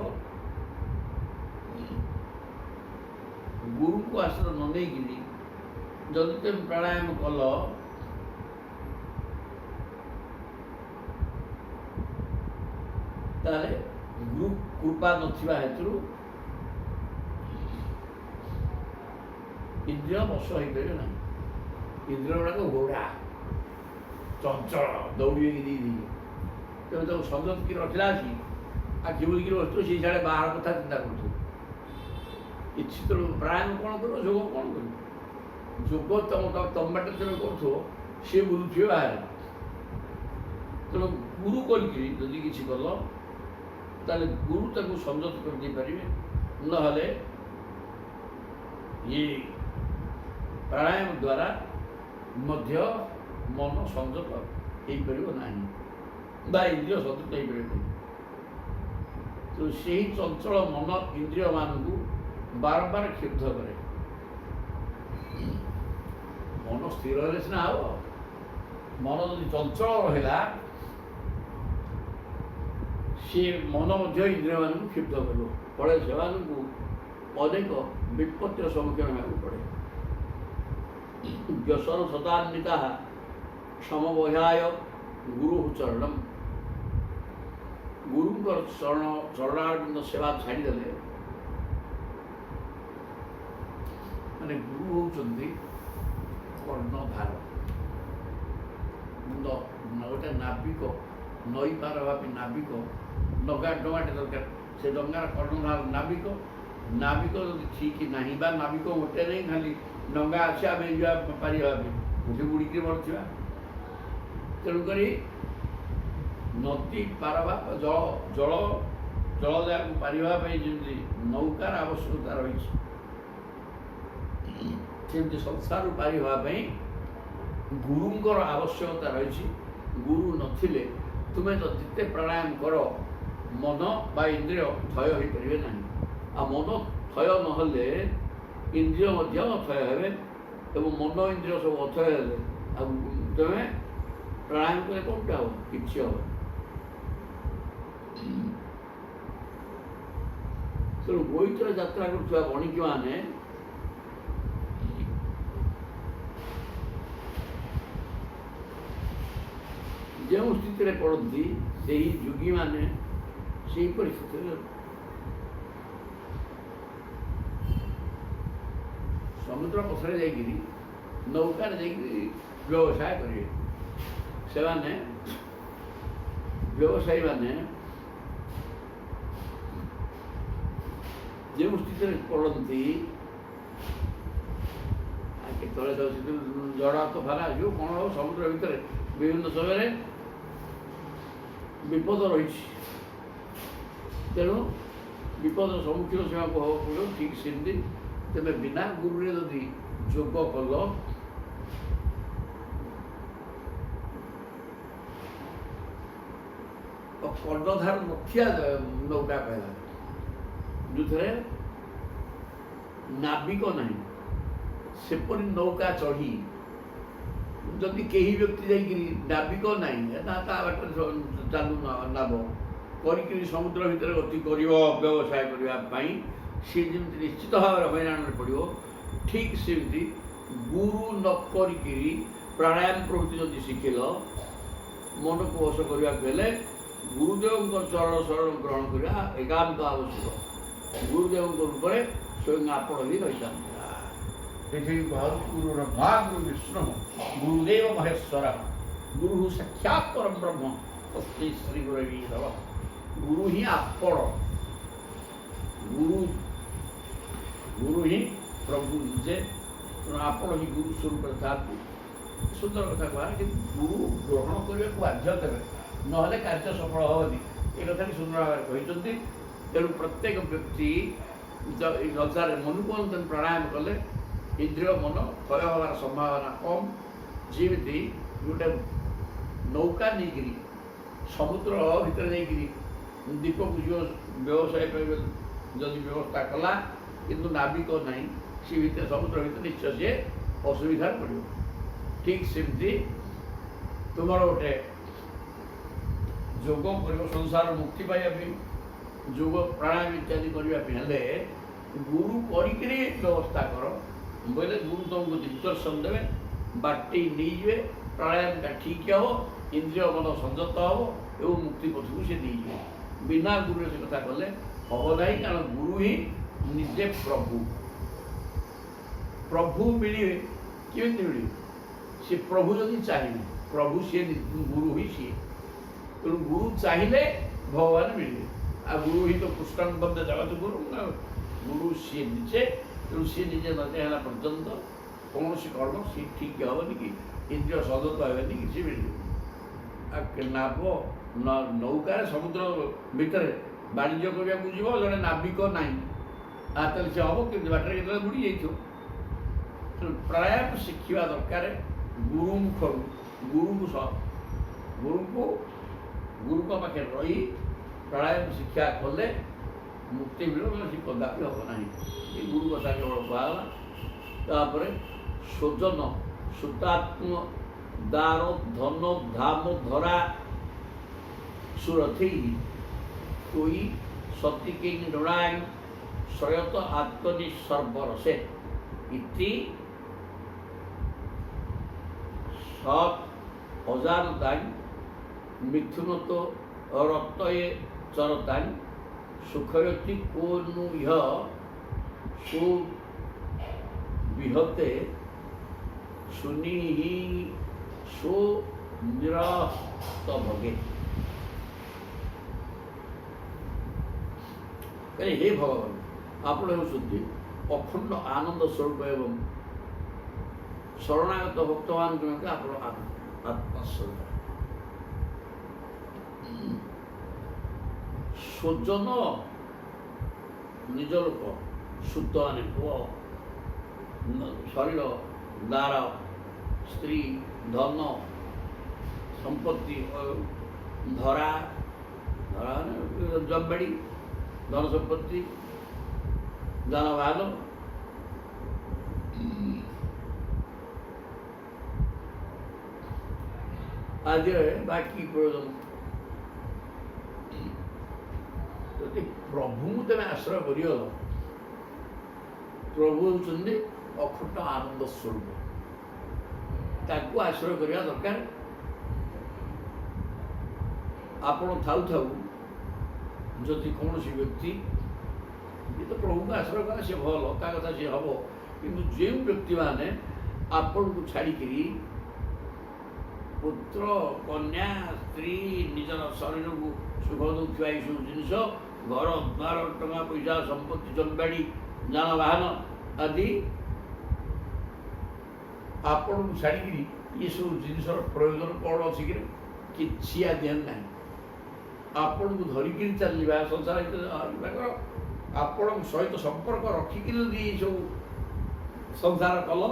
ଗୁରୁଙ୍କୁ ଆଶ୍ରୟ ନ ନେଇକିରି ଯଦି ତୁମେ ପ୍ରାଣାୟାମ କଲ, ତାହେଲେ ଗୁରୁ କୃପା ନଥିବା ହେତୁରୁ ଇନ୍ଦ୍ରିୟ ବଶ ହେଇପାରିବ ନାହିଁ। ଇନ୍ଦ୍ରିୟ ଗୁଡ଼ାକ ଘୋଡ଼ା ଚଞ୍ଚଳ, ଦୌଡ଼ିକି ଦେଇଦେଇକି ତେଣୁ ତାକୁ ସଂଯୋଗକି ରଖିଲା ଅଛି। ଆଖି ବୁଲିକିରି ବସିଥିବ, ସେଇ ସିଆଡ଼େ ବାହାର କଥା ଚିନ୍ତା କରୁଥିବ। କିଛି ତ ପ୍ରାଣାୟାମ କ'ଣ କରିବ, ଯୋଗ କ'ଣ କରିବ? ଯୋଗ ତମ ବାଟେ ତେଣୁ କରୁଥିବ ସିଏ ବୁଲୁଥିବେ ବାହାରେ। ତେଣୁ ଗୁରୁ କରିକି ଯଦି କିଛି କଲ ତାହେଲେ ଗୁରୁ ତାକୁ ସଂଯତ କରିଦେଇପାରିବେ। ନହେଲେ ଇଏ ପ୍ରାଣାୟାମ ଦ୍ୱାରା ମଧ୍ୟ ମନ ସଂଯତ ହେଇପାରିବ ନାହିଁ ବା ଇନ୍ଦ୍ରିୟ ସଂଯତ ହେଇପାରିବ ନାହିଁ। ତେଣୁ ସେହି ଚଞ୍ଚଳ ମନ ଇନ୍ଦ୍ରିୟମାନଙ୍କୁ ବାରମ୍ବାର କ୍ଷୁବ୍ଧ କରେ। ମନ ସ୍ଥିର ହେଲେ ସିନା ହେବ। ମନ ଯଦି ଚଞ୍ଚଳ ରହିଲା ସିଏ ମନ ମଧ୍ୟ ଇନ୍ଦ୍ରିୟମାନଙ୍କୁ କ୍ଷୁବ୍ଧ କରିବ। ଫଳରେ ସେମାନଙ୍କୁ ଅନେକ ବିପତ୍ତିର ସମ୍ମୁଖୀନ ହେବାକୁ ପଡ଼େ। ବ୍ୟସନ ସଦାନ୍ୱିତା ସମବହ୍ୟାୟ ଗୁରୁ ଚରଣମ୍। ଗୁରୁଙ୍କର ଚରଣାରବିନ୍ଦ ସେବା ଛାଡ଼ିଦେଲେ ମାନେ ଗୁରୁ ହେଉଛନ୍ତି କର୍ଣ୍ଣଧାର। ଗୋଟେ ନାବିକ ନଈ ପାର ହେବା ପାଇଁ ନାବିକ ଡଙ୍ଗାଟେ ଦରକାର। ସେ ଡଙ୍ଗାର କର୍ଣ୍ଣଧାର ନାବିକ। ନାବିକ ଯଦି ଠିକ ନାହିଁ ବା ନାବିକ ଗୋଟେ ନାହିଁ, ଖାଲି ଡଙ୍ଗା ଅଛି ଆମେ ଯିବା ପାରିବା ପାଇଁ, ସେ ବୁଡ଼ିକି ମରୁଥିବା। ତେଣୁକରି ନଦୀ ପାର ବା ଜଳଯାକୁ ପାରିବା ପାଇଁ ଯେମିତି ନୌକାର ଆବଶ୍ୟକତା ରହିଛି, ସେମିତି ସଂସାରରୁ ପାରି ହେବା ପାଇଁ ଗୁରୁଙ୍କର ଆବଶ୍ୟକତା ରହିଛି। ଗୁରୁ ନଥିଲେ ତୁମେ ତ ଯେତେ ପ୍ରାଣାୟାମ କର ମନ ବା ଇନ୍ଦ୍ରିୟ ଥୟ ହୋଇପାରିବେ ନାହିଁ। ଆଉ ମନ ଥୟ ନହେଲେ ଇନ୍ଦ୍ରିୟ ମଧ୍ୟ ଅଥୟ ହେବେ ଏବଂ ମନ ଇନ୍ଦ୍ରିୟ ସବୁ ଅଥୟ ହେଲେ ଆଉ ତୁମେ ପ୍ରାଣାୟାମ କଲେ କୋଉଟା ହେବ? କିଛି ହେବ। ତେଣୁ ବୋଇତର ଯାତ୍ରା କରୁଥିବା ବଣିକମାନେ ଯେଉଁ ସ୍ଥିତିରେ ପଡ଼ନ୍ତି ସେହି ଯୋଗୀମାନେ ସେହି ପରିସ୍ଥିତିରେ ସମୁଦ୍ର ପଥରେ ଯାଇକିରି ନୌକାରେ ଯାଇକିରି ବ୍ୟବସାୟ କରିବେ। ସେମାନେ ବ୍ୟବସାୟୀମାନେ ଯେଉଁ ସ୍ଥିତିରେ ପଡ଼ନ୍ତି, କେତେବେଳେ ଝଡ଼ ତୋଫାନ ଆସିବ କ'ଣ ହେବ, ସମୁଦ୍ର ଭିତରେ ବିଭିନ୍ନ ସମୟରେ ବିପଦ ରହିଛି। ତେଣୁ ବିପଦର ସମ୍ମୁଖୀନ ସେମାନଙ୍କୁ ହେବାକୁ ପଡ଼ିବ। ଠିକ୍ ସେମିତି ତେବେ ବିନା ଗୁରୁରେ ଯଦି ଯୋଗ କଲ କର୍ଣ୍ଣଧାର ନଥିବା ନୌକା କହିଲା, ଯେଉଁଥିରେ ନାବିକ ନାହିଁ, ସେପରି ନୌକା ଚଢ଼ି ଯଦି କେହି ବ୍ୟକ୍ତି ଯାଇକିରି ନାବିକ ନାହିଁ ନା ତା ବାଟରେ ଚାଲୁ ନାବ କରିକିରି ସମୁଦ୍ର ଭିତରେ ଗତି କରିବ ବ୍ୟବସାୟ କରିବା ପାଇଁ, ସିଏ ଯେମିତି ନିଶ୍ଚିତ ଭାବରେ ହଇରାଣରେ ପଡ଼ିବ, ଠିକ୍ ସେମିତି ଗୁରୁ ନ କରିକିରି ପ୍ରାଣାୟାମ ପ୍ରଭୃତି ଯଦି ଶିଖିଲ, ମନକୁ ବଶ କରିବାକୁ ହେଲେ ଗୁରୁଦେବଙ୍କ ଚରଣ ଶରଣ ଗ୍ରହଣ କରିବା ଏକାନ୍ତ ଆବଶ୍ୟକ। ଗୁରୁଦେବଙ୍କ ରୂପରେ ସ୍ୱୟଂ ଆପଣ ହିଁ ରହିଥାନ୍ତି। ପୃଥିବୀ ଗୁରୁର ମହାଗୁରୁ ବିଷ୍ଣୁ ଗୁରୁଦେବ ମହେଶ୍ୱର ଗୁରୁ ସାକ୍ଷାତ୍ ପରମ ବ୍ରହ୍ମ ତସ୍ମୈ ଶ୍ରୀ ଗୁରବେ ନମଃ। ଗୁରୁ ହିଁ ଆପଣ, ଗୁରୁ ହିଁ ପ୍ରଭୁ ନିଜେ। ତେଣୁ ଆପଣ ହିଁ ଗୁରୁ ସ୍ୱରୂପରେ ଥାଆନ୍ତି। ସୁନ୍ଦର କଥା କୁହା, କିନ୍ତୁ ଗୁରୁ ଗ୍ରହଣ କରିବାକୁ ବାଧ୍ୟ ଦେବେ, ନହେଲେ କାର୍ଯ୍ୟ ସଫଳ ହେବନି। ଏ କଥାଟି ସୁନ୍ଦର ଭାବରେ କହିଛନ୍ତି। ତେଣୁ ପ୍ରତ୍ୟେକ ବ୍ୟକ୍ତି ରଜାରେ ମନକୁ ଅନୁଦାନ ପ୍ରାଣାୟାମ କଲେ ଇନ୍ଦ୍ରିୟ ମନ ଥୟ ହେବାର ସମ୍ଭାବନା କମ୍। ଯେମିତି ଗୋଟେ ନୌକା ନେଇକିରି ସମୁଦ୍ର ଭିତରେ ଯାଇକିରି ଦ୍ୱୀପକୁ ଯିବ ବ୍ୟବସାୟ ପାଇଁ ଯଦି ବ୍ୟବସ୍ଥା କଲା, କିନ୍ତୁ ନାବିକ ନାହିଁ, ସେ ଭିତରେ ସମୁଦ୍ର ଭିତରେ ନିଶ୍ଚୟ ସିଏ ଅସୁବିଧାରେ ପଡ଼ିବ। ଠିକ୍ ସେମିତି ତୁମର ଗୋଟେ ଯୋଗ କରିବ ସଂସାର ମୁକ୍ତି ପାଇବା ପାଇଁ, ଯୋଗ ପ୍ରାଣାୟାମ ଇତ୍ୟାଦି କରିବା ପାଇଁ ହେଲେ ଗୁରୁ କରିକିରି ବ୍ୟବସ୍ଥା କର। ବୋଇଲେ ଗୁରୁ ତୁମକୁ ଦିଗ୍ଦର୍ଶନ ଦେବେ, ବାଟେଇ ନେଇଯିବେ, ପ୍ରାଣାୟାମଟା ଠିକ୍ ହେବ, ଇନ୍ଦ୍ରିୟ ମନ ସଂଯତ ହେବ ଏବଂ ମୁକ୍ତି ପଥକୁ ସେ ନେଇଯିବେ। ବିନା ଗୁରୁରେ ସେ କଥା କଲେ ହେବ ନାହିଁ, କାରଣ ଗୁରୁ ହିଁ ନିଜେ ପ୍ରଭୁ। ପ୍ରଭୁ ମିଳିବେ କେମିତି ମିଳିବେ? ସେ ପ୍ରଭୁ ଯଦି ଚାହିଁବେ, ପ୍ରଭୁ ସିଏ ଗୁରୁ ହିଁ ସିଏ। ତେଣୁ ଗୁରୁ ଚାହିଁଲେ ଭଗବାନ ମିଳିବେ। ଆଉ ଗୁରୁ ହିଁ ତ କୃଷ୍ଣଙ୍କ ବନ୍ଦେ ଜଗତ ଗୁରୁ, ଗୁରୁ ସିଏ ନିଜେ। ତେଣୁ ସିଏ ନିଜେ ନ ଚାହିଁଲା ପର୍ଯ୍ୟନ୍ତ କୌଣସି କର୍ମ ସେ ଠିକ୍ ହେବନି କି ଇନ୍ଦ୍ରିୟ ସଦତ୍ୱ ହେବେନି କିଛି ମିଳିବ। ନୌକାରେ ସମୁଦ୍ର ଭିତରେ ବାଣିଜ୍ୟ କରିବାକୁ ଯିବ, ଜଣେ ନାବିକ ନାହିଁ, ତାହେଲେ ସେ ହେବ କିନ୍ତୁ ବାଟରେ କେତେବେଳେ ବୁଡ଼ି ଯାଇଥିବ। ତେଣୁ ପ୍ରାଣାୟାମ ଶିଖିବା ଦରକାର ଗୁରୁମୁଖରୁ। ଗୁରୁଙ୍କ ପାଖରେ ରହି ପ୍ରାଣାୟାମ ଶିକ୍ଷା କଲେ ମୁକ୍ତି ମିଳିବ, ସେ କଦାପି ହେବ ନାହିଁ। ଏ ଗୁରୁ କଥା କେବଳ କୁହାଗଲା। ତାପରେ ସ୍ୱଜନ ସୁତାତ୍ମ ଦାର ଧନ ଧାମ ଧରା ସୁରଥି କୋଇ ସତୀ କିଂ ନୃଣାୟ ଶୟତ ଆତ୍ମନି ସର୍ବରସେ ଇତି সৎ অজানতাং মিথুনত রক্তয়ে চরতাং সুখয়তি কোনু ইহ সুবিহতে সুনিহি সুনিরস্তভগে। হে ভগবান, ଆପଣ ହେଉଛନ୍ତି ଅଖଣ୍ଡ ଆନନ୍ଦ ସ୍ୱରୂପ ଏବଂ ଶରଣାଗତ ଭକ୍ତମାନଙ୍କୁ ମଧ୍ୟ ଆପଣ ଆତ୍ମସ୍ୱରୂପ। ସ୍ୱଜନ ନିଜ ଲୋକ, ସୁତ ମାନେ ପୁଅ, ଶରୀର, ଦାର ସ୍ତ୍ରୀ, ଧନ ସମ୍ପତ୍ତି, ଧରା ଜମିବାଡ଼ି, ଧନ ସମ୍ପତ୍ତି, ଯାନବାହନ ଆଦିରେ ବାକି ପ୍ରୟୋଜନ। ଯଦି ପ୍ରଭୁଙ୍କୁ ତମେ ଆଶ୍ରୟ କରିଗଲ, ପ୍ରଭୁ ହେଉଛନ୍ତି ଅଖଣ୍ଡ ଆନନ୍ଦ ସ୍ୱରୂପ, ତାକୁ ଆଶ୍ରୟ କରିବା ଦରକାର। ଆପଣ ଥାଉ ଥାଉ ଯଦି କୌଣସି ବ୍ୟକ୍ତି ତ ପ୍ରଭୁଙ୍କୁ ଆଶ୍ରୟ କଲେ ସେ ଭଲ, ତା କଥା ସିଏ ହେବ। କିନ୍ତୁ ଯେଉଁ ବ୍ୟକ୍ତିମାନେ ଆପଣଙ୍କୁ ଛାଡ଼ିକିରି ପୁତ୍ର, କନ୍ୟା, ସ୍ତ୍ରୀ, ନିଜର ଶରୀରକୁ ସୁଖ ଦେଉଥିବା ଏସବୁ ଜିନିଷ, ଘର ଦ୍ୱାର, ଟଙ୍କା ପଇସା, ସମ୍ପତ୍ତି, ଜମିବାଡ଼ି, ଯାନବାହନ ଆଦି ଆପଣଙ୍କୁ ଛାଡ଼ିକିରି ଏସବୁ ଜିନିଷର ପ୍ରୟୋଜନ କ'ଣ ଅଛି କି? କିଛି ଆଦି ନାହିଁ। ଆପଣଙ୍କୁ ଧରିକିରି ଚାଲିବା, ସଂସାର ଭିତରେ ଆପଣଙ୍କ ସହିତ ସମ୍ପର୍କ ରଖିକିରି ଯଦି ଏସବୁ ସଂସାର କଲ,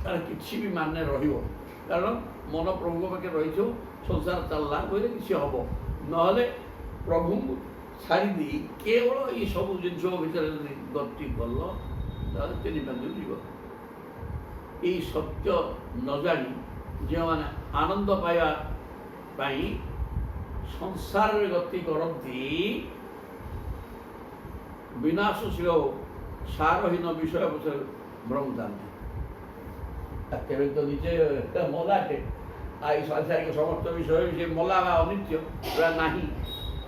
ତାର କିଛି ବି ମାନେ ରହିବ। କାରଣ ମନ ପ୍ରଭୁଙ୍କ ପାଖରେ ରହିଥିବ, ସଂସାର ଚାଲିଲା କହିଲେ କିଛି ହେବ। ନହେଲେ ପ୍ରଭୁଙ୍କୁ ଛାଡ଼ିଦେଇ କେବଳ ଏସବୁ ଜିନିଷ ଭିତରେ ଯଦି ଗତି କଲ, ତାହେଲେ ତିନି ପାଖକୁ ଯିବ। ଏଇ ସତ୍ୟ ନ ଜାଣି ଯେଉଁମାନେ ଆନନ୍ଦ ପାଇବା ପାଇଁ ସଂସାରରେ ଗତି କରନ୍ତି, ବିନାଶଶୀଳ ସାରହୀନ ବିଷୟ ପଛରେ ଭ୍ରମୁଥାନ୍ତି। ତେବେ ତ ନିଜେ ମଲାଟେ, ଆଉ ଏଇ ସାଂସାରିକ ସମସ୍ତ ବିଷୟ ସେ ମଲା ବା ଅନିତ୍ୟ ପୁରା ନାହିଁ,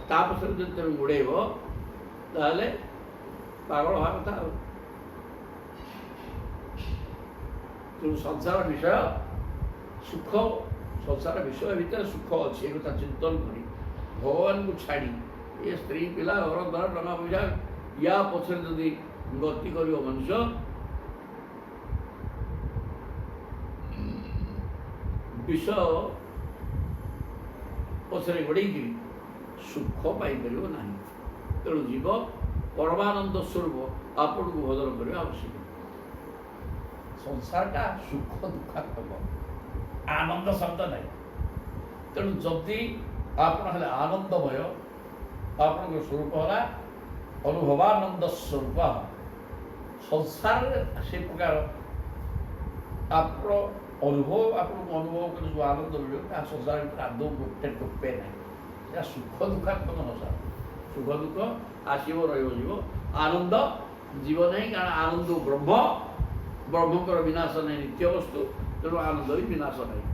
ତା ପଛରେ ଯଦି ତମେ ଗୋଡ଼େଇବ ତାହେଲେ ପାଗଳ ହେବା କଥା। ଆଉ ତେଣୁ ସଂସାର ବିଷୟ ସୁଖ, ସଂସାର ବିଷୟ ଭିତରେ ସୁଖ ଅଛି, ଏ କଥା ଚିନ୍ତନ କରି ଭଗବାନଙ୍କୁ ଛାଡ଼ି ଏ ସ୍ତ୍ରୀ, ପିଲା, ଘର ଦ୍ୱାର, ଟଙ୍କା ପଇସା ୟା ପଛରେ ଯଦି ଗତି କରିବ ମଣିଷ, ବିଷ ପଛରେ ଗୋଡ଼େଇକିରି ସୁଖ ପାଇପାରିବ ନାହିଁ। ତେଣୁ ଜୀବ ପରମାନନ୍ଦ ସ୍ୱରୂପ ଆପଣଙ୍କୁ ଭଜନ କରିବା ଆବଶ୍ୟକ। ସଂସାରଟା ସୁଖ ଦୁଃଖାତ୍ମକ, ଆନନ୍ଦ ଶବ୍ଦ ନାହିଁ। ତେଣୁ ଯଦି ଆପଣ ହେଲେ ଆନନ୍ଦମୟ, ଆପଣଙ୍କ ସ୍ୱରୂପ ହେଲା ଅନୁଭବାନନ୍ଦ ସ୍ୱରୂପ। ସଂସାରରେ ସେ ପ୍ରକାର ଆପଣ ଅନୁଭବ, ଆପଣଙ୍କୁ ଅନୁଭବ କରି ଯେଉଁ ଆନନ୍ଦ ମିଳିବ, ତାହା ସଂସାର ଭିତରେ ଆଦୌ ଗୋଟେ ଟୋପେ ନାହିଁ। ସେଟା ସୁଖ ଦୁଃଖାତ୍ମକ ସଂସାର। ସୁଖ ଦୁଃଖ ଆସିବ, ରହିବ, ଯିବ। ଆନନ୍ଦ ଯିବ ନାହିଁ, କାରଣ ଆନନ୍ଦ ବ୍ରହ୍ମ, ବ୍ରହ୍ମଙ୍କର ବିନାଶ ନାହିଁ, ନିତ୍ୟ ବସ୍ତୁ। ତେଣୁ ଆନନ୍ଦ ବି ବିନାଶ ନାହିଁ।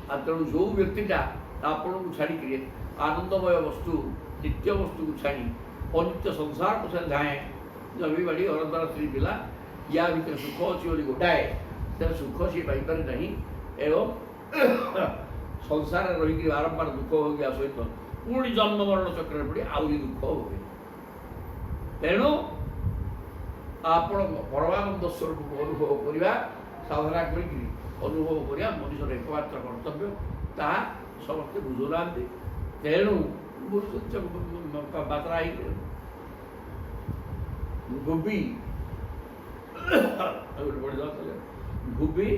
ଆଉ ତେଣୁ ଯେଉଁ ବ୍ୟକ୍ତିଟା ଆପଣଙ୍କୁ ଛାଡ଼ିକିରି ଆନନ୍ଦମୟ ବସ୍ତୁ, ନିତ୍ୟ ବସ୍ତୁକୁ ଛାଡ଼ି ଅନିତ୍ୟ ସଂସାର ପଛରେ ଧାଏଁ, ଜମିବାଡ଼ି, ଘର ଦ୍ୱାର, ସ୍ତ୍ରୀ, ପିଲା, ୟା ଭିତରେ ସୁଖ ଅଛି ବୋଲି ଗୋଟାଏ, ତେଣୁ ସୁଖ ସିଏ ପାଇପାରେ ନାହିଁ। ଏବଂ ସଂସାରରେ ରହିକି ବାରମ୍ବାର ଦୁଃଖ ଭୋଗିବା ସହିତ ପୁଣି ଜନ୍ମ ମରଣ ଚକ୍ରରେ ପଡ଼ି ଆହୁରି ଦୁଃଖ ଭୋଗେ। ତେଣୁ ଆପଣଙ୍କ ପରମାନନ୍ଦ ସ୍ୱରୂପକୁ ଅନୁଭବ କରିବା ସାଧନା କରିକି ଅନୁଭବ କରିବା ମଣିଷର ଏକମାତ୍ର କର୍ତ୍ତବ୍ୟ, ତାହା ସମସ୍ତେ ବୁଝୁନାହାନ୍ତି। ତେଣୁ ବାତ୍ରା ହେଇକି ଗୁବି ଗୁବି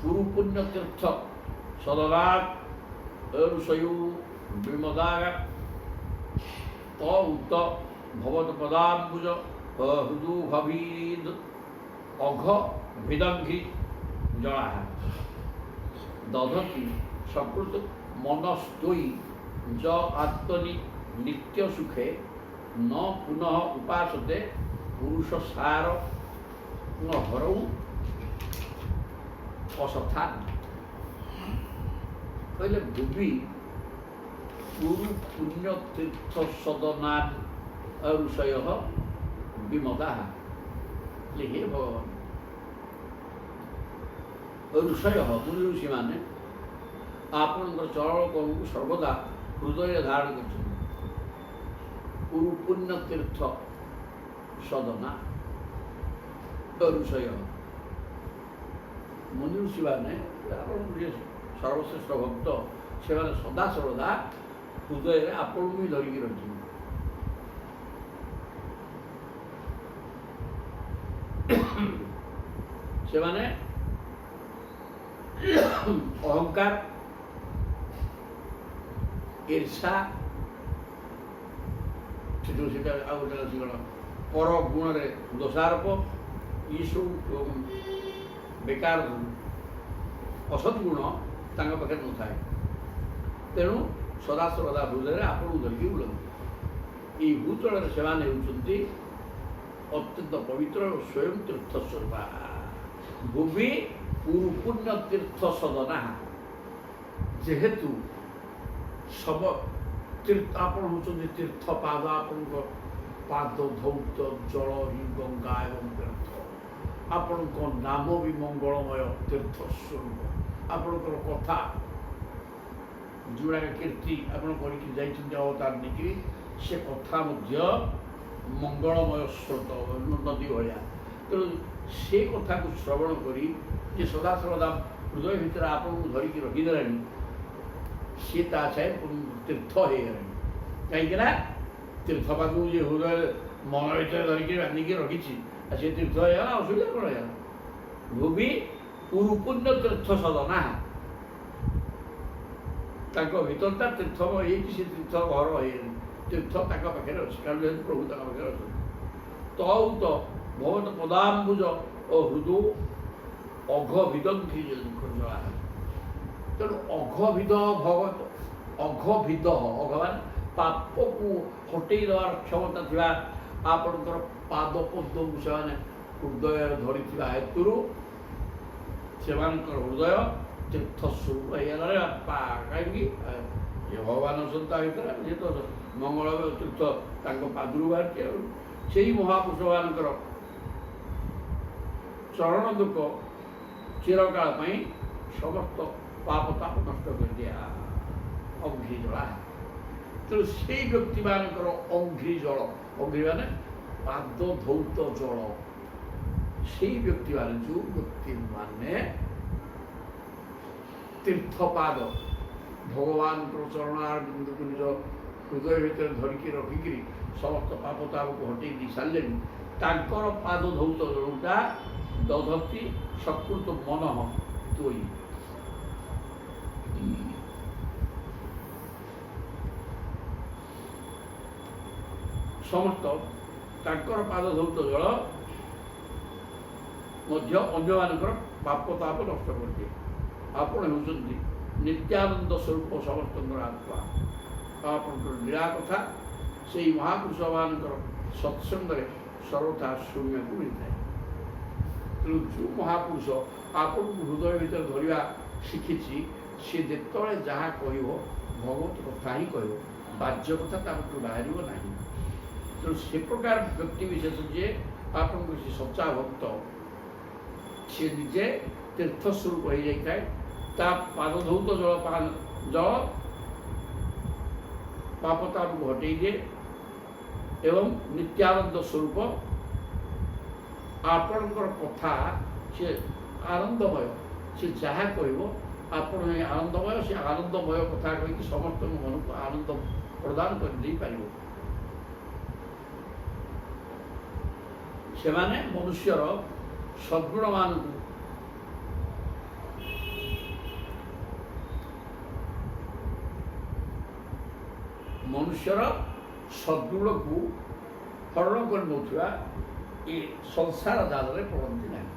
ଗୁରୁ ପୁଣ୍ୟ ତୀର୍ଥ ସଦନାଥ ଋଷୟୁ ବିମଦାଗ ତ ଉତ ଭବତ ପଦାମ୍ବୁଜ ହୃଦୁ ভবিদ অঘ ভিদঙ্ঘি জড়া দধতি সকৃত মনস্তোয়ী য আত্মনি নিত্য সুখে ন পুনঃ উপাসতে পুরুষ সার হরৌ অসথা କହିଲେ ଭୁବି ଗୁରୁ ପୁଣ୍ୟ ତୀର୍ଥ ସଦନାଥ ଋଷୟ ବିମଦା ହେ ଭଗବାନ ଋଷୟ ମୁନି ଋଷିମାନେ ଆପଣଙ୍କର ଚରଣ କର୍ମକୁ ସର୍ବଦା ହୃଦୟରେ ଧାରଣ କରିଛନ୍ତି। ଗୁରୁ ପୁଣ୍ୟ ତୀର୍ଥ ସଦନା ଋଷୟ ମୁନି ଋଷିମାନେ ଆପଣଙ୍କୁ ସର୍ବଶ୍ରେଷ୍ଠ ଭକ୍ତ, ସେମାନେ ସଦା ସର୍ବଦା ହୃଦୟରେ ଆପଣଙ୍କୁ ହିଁ ଧରିକି ରହିଛନ୍ତି। ସେମାନେ ଅହଙ୍କାର, ଈର୍ଷା, ସେଟା ଆଉ ଗୋଟେ ଅଛି କ'ଣ ପର ଗୁଣରେ ଦୋଷାରୋପ, ଏସବୁ ବେକାର ଅସତ୍ ଗୁଣ ତାଙ୍କ ପାଖରେ ନଥାଏ। ତେଣୁ ସଦାସର୍ବଦା ହୃଦୟରେ ଆପଣଙ୍କୁ ଧରିକି ବୁଲନ୍ତି। ଏହି ଭୂତଳରେ ସେମାନେ ହେଉଛନ୍ତି ଅତ୍ୟନ୍ତ ପବିତ୍ର ସ୍ୱୟଂ ତୀର୍ଥ ସ୍ୱରୂପ। ଭୁବି ଗୁରୁ ପୁଣ୍ୟ ତୀର୍ଥ ସଦନା, ଯେହେତୁ ସବ ତୀର୍ଥ ଆପଣ ହେଉଛନ୍ତି ତୀର୍ଥ ପାଦ, ଆପଣଙ୍କ ପାଦ ଧୌତ ଜଳ ହିଁ ଗଙ୍ଗା ଏବଂ ତୀର୍ଥ। ଆପଣଙ୍କ ନାମ ବି ମଙ୍ଗଳମୟ ତୀର୍ଥ ସ୍ୱରୂପ। ଆପଣଙ୍କର କଥା ଯେଉଁଗୁଡ଼ାକ କୀର୍ତ୍ତି ଆପଣ କରିକି ଯାଇଛନ୍ତି ଅବତାର ନେଇକିରି, ସେ କଥା ମଧ୍ୟ ମଙ୍ଗଳମୟ ସ୍ରୋତ ନଦୀ ଭଳିଆ। ତେଣୁ ସେ କଥାକୁ ଶ୍ରବଣ କରି ଯେ ସଦାସର୍ବଦା ହୃଦୟ ଭିତରେ ଆପଣଙ୍କୁ ଧରିକି ରଖିଦେଲାଣି, ସିଏ ତା ଛାଏ ତୀର୍ଥ ହେଇଗଲାଣି। କାହିଁକିନା ତୀର୍ଥ ପାଖକୁ ଯେ ହୃଦୟ ମନ ଭିତରେ ଧରିକି ବାନ୍ଧିକି ରଖିଛି, ଆଉ ସେ ତୀର୍ଥ ହେଇଗଲା, ଅସୁବିଧା କ'ଣ ହେଇଗଲା? ଭୁବି ଗୁରୁ ପୁଣ୍ୟ ତୀର୍ଥ ସଦନା, ତାଙ୍କ ଭିତରଟା ତୀର୍ଥମୟ ହେଇଛି, ସେ ତୀର୍ଥ ଘର ହେଇଗଲାଣି। ତୀର୍ଥ ତାଙ୍କ ପାଖରେ ଅଛି, କାରଣ ଯେହେତୁ ପ୍ରଭୁ ତାଙ୍କ ପାଖରେ ଅଛନ୍ତି। ତଉତ ଭଗବତ ପଦାମ୍ବୁଜ ଓ ହୃଦୁ ଅଘଭିଦଙ୍ଘି ଜଳା। ତେଣୁ ଅଘଭିଦ ଭଗବତ, ଅଘଭିଦ ଅଘମାନେ ପାପକୁ ହଟେଇ ଦେବାର କ୍ଷମତା ଥିବା ଆପଣଙ୍କର ପାଦ ପଦ୍ମକୁ ସେମାନେ ହୃଦୟରେ ଧରିଥିବା ହେତୁରୁ ସେମାନଙ୍କର ହୃଦୟ ତୀର୍ଥ ସ୍ୱରୂପ ହେଇଗଲାରେ ବାପା। କାହିଁକି? ଏ ଭଗବାନ ଅଛନ୍ତି ତା ଭିତରେ, ଯେହେତୁ ମଙ୍ଗଳମୟ ତୀର୍ଥ ତାଙ୍କ ପାଦରୁ ବାହାରିଛି। ଆଉ ସେହି ମହାପୁରୁଷମାନଙ୍କର ଚରଣ ଦୁଃଖ ଚିରକାଳ ପାଇଁ ସମସ୍ତ ପାପ ତାପ ନଷ୍ଟ କରିଦିଆ ଅଘ୍ରି ଜଳା। ତେଣୁ ସେଇ ବ୍ୟକ୍ତିମାନଙ୍କର ଅଘ୍ରି ଜଳ, ଅଘ୍ରି ମାନେ ପାଦ ଧୌତ ଜଳ, ସେଇ ବ୍ୟକ୍ତିମାନେ ଯେଉଁ ବ୍ୟକ୍ତିମାନେ ତୀର୍ଥପାଦ ଭଗବାନଙ୍କର ଚରଣାରବିନ୍ଦକୁ ନିଜ ହୃଦୟ ଭିତରେ ଧରିକି ରଖିକିରି ସମସ୍ତ ପାପ ତାପକୁ ହଟେଇ ଦେଇ ସାରିଲେଣି, ତାଙ୍କର ପାଦ ଧୌତ ଜଳଟା ଦଧତି ସକୃତ ମନଃ ତୋଇ। ସମସ୍ତ ତାଙ୍କର ପାଦ ଧୌତ ଜଳ ମଧ୍ୟ ଅନ୍ୟମାନଙ୍କର ପାପ ତାପ ନଷ୍ଟ କରିଦିଏ। ଆପଣ ହେଉଛନ୍ତି ନିତ୍ୟାନନ୍ଦ ସ୍ୱରୂପ ସମସ୍ତଙ୍କର ଆତ୍ମା। ଆପଣଙ୍କର ଲୀଳା କଥା ସେଇ ମହାପୁରୁଷମାନଙ୍କର ସତ୍ସଙ୍ଗରେ ସର୍ବଥା ଶୁଣିବାକୁ ମିଳିଥାଏ। ତେଣୁ ଯେଉଁ ମହାପୁରୁଷ ଆପଣଙ୍କୁ ହୃଦୟ ଭିତରେ ଧରିବା ଶିଖିଛି, ସେ ଯେତେବେଳେ ଯାହା କହିବ ଭଗବତ କଥା ହିଁ କହିବ, ବାଜ୍ୟ କଥା ତା ପାଖରୁ ବାହାରିବ ନାହିଁ। ତେଣୁ ସେ ପ୍ରକାର ବ୍ୟକ୍ତି ବିଶେଷ ଯିଏ ଆପଣଙ୍କୁ ସେ ସଚ୍ଚା ଭକ୍ତ, ସେ ନିଜେ ତୀର୍ଥ ସ୍ୱରୂପ ହେଇଯାଇଥାଏ। ତା ପାଦ ଧୌତ ଜଳ ପାପ ତାପକୁ ହଟେଇ ଦିଏ ଏବଂ ନିତ୍ୟାନନ୍ଦ ସ୍ୱରୂପ ଆପଣଙ୍କର କଥା ସେ ଆନନ୍ଦମୟ। ସେ ଯାହା କହିବ ଆପଣ ଏ ଆନନ୍ଦମୟ, ସେ ଆନନ୍ଦମୟ କଥା କହିକି ସମସ୍ତଙ୍କ ମନକୁ ଆନନ୍ଦ ପ୍ରଦାନ କରିଦେଇପାରିବ। ସେମାନେ ମନୁଷ୍ୟର ସଦ୍ଗୁଣମାନଙ୍କୁ ମନୁଷ୍ୟର ସଦ୍ଗୁଣକୁ ହରଣ କରିନେଉଥିବା ଏ ସଂସାର ଜାଲରେ ପଡ଼ନ୍ତି ନାହିଁ।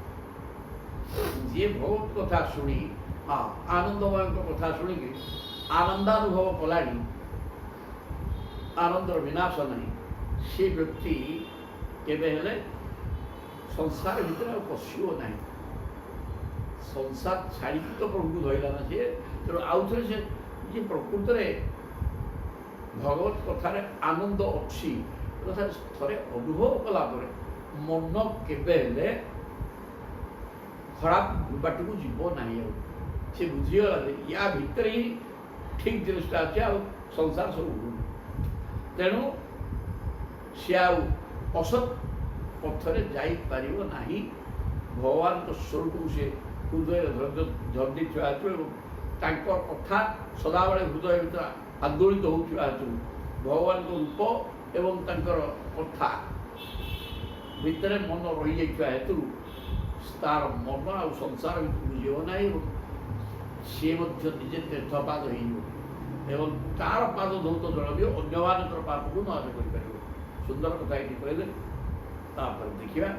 ଯିଏ ଭଗବତ କଥା ଶୁଣି ଆନନ୍ଦମୟଙ୍କ କଥା ଶୁଣିକି ଆନନ୍ଦାନୁଭବ କଲାଣି, ଆନନ୍ଦର ବିନାଶ ନାହିଁ, ସେ ବ୍ୟକ୍ତି କେବେ ହେଲେ ସଂସାର ଭିତରେ ଆଉ ପଶିବ ନାହିଁ। ସଂସାର ଛାଡ଼ିକି ତ ପ୍ରଭୁକୁ ଧରିଲା ନା ସିଏ, ତେଣୁ ଆଉଥରେ ସେ ଯିଏ ପ୍ରକୃତରେ ଭଗବତ କଥାରେ ଆନନ୍ଦ ଅଛି ତଥା ଥରେ ଅନୁଭବ କଲା ପରେ ମନ କେବେ ହେଲେ ଖରାପ ବାଟକୁ ଯିବ ନାହିଁ। ଆଉ ସେ ବୁଝିଗଲା ଯେ ୟା ଭିତରେ ହିଁ ଠିକ୍ ଜିନିଷଟା ଅଛି, ଆଉ ସଂସାର ସବୁ ଭୁଲ। ତେଣୁ ସେ ଆଉ ଅସତ୍ ପଥରେ ଯାଇପାରିବ ନାହିଁ। ଭଗବାନଙ୍କ ସ୍ୱରୂପକୁ ସେ ହୃଦୟରେ ଧରିଦେଇଥିବା ହେତୁ ଏବଂ ତାଙ୍କ କଥା ସଦାବେଳେ ହୃଦୟ ଭିତରେ ଆନ୍ଦୋଳିତ ହେଉଥିବା ହେତୁ ଭଗବାନଙ୍କ ରୂପ ଏବଂ ତାଙ୍କର କଥା ଭିତରେ ମନ ରହିଯାଇଥିବା ହେତୁ ତାର ମନ ଆଉ ସଂସାର ଭିତରକୁ ଯିବ ନାହିଁ ଏବଂ ସିଏ ମଧ୍ୟ ନିଜେ ତୀର୍ଥପାଦ ହେଇଯିବ ଏବଂ ତାର ପାଦ ଧୌତ ଜଳ ବି ଅନ୍ୟମାନଙ୍କର ପାପକୁ ନାଶ କରିପାରିବ। ସୁନ୍ଦର କଥା ଏଠି କହିଲେ। ତାପରେ ଦେଖିବା,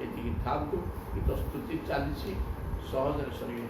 ଏତିକି ଥାନ୍ତୁ। ଗୀତ ସ୍ତୁତି ଚାଲିଛି, ସହଜରେ ସରିବ।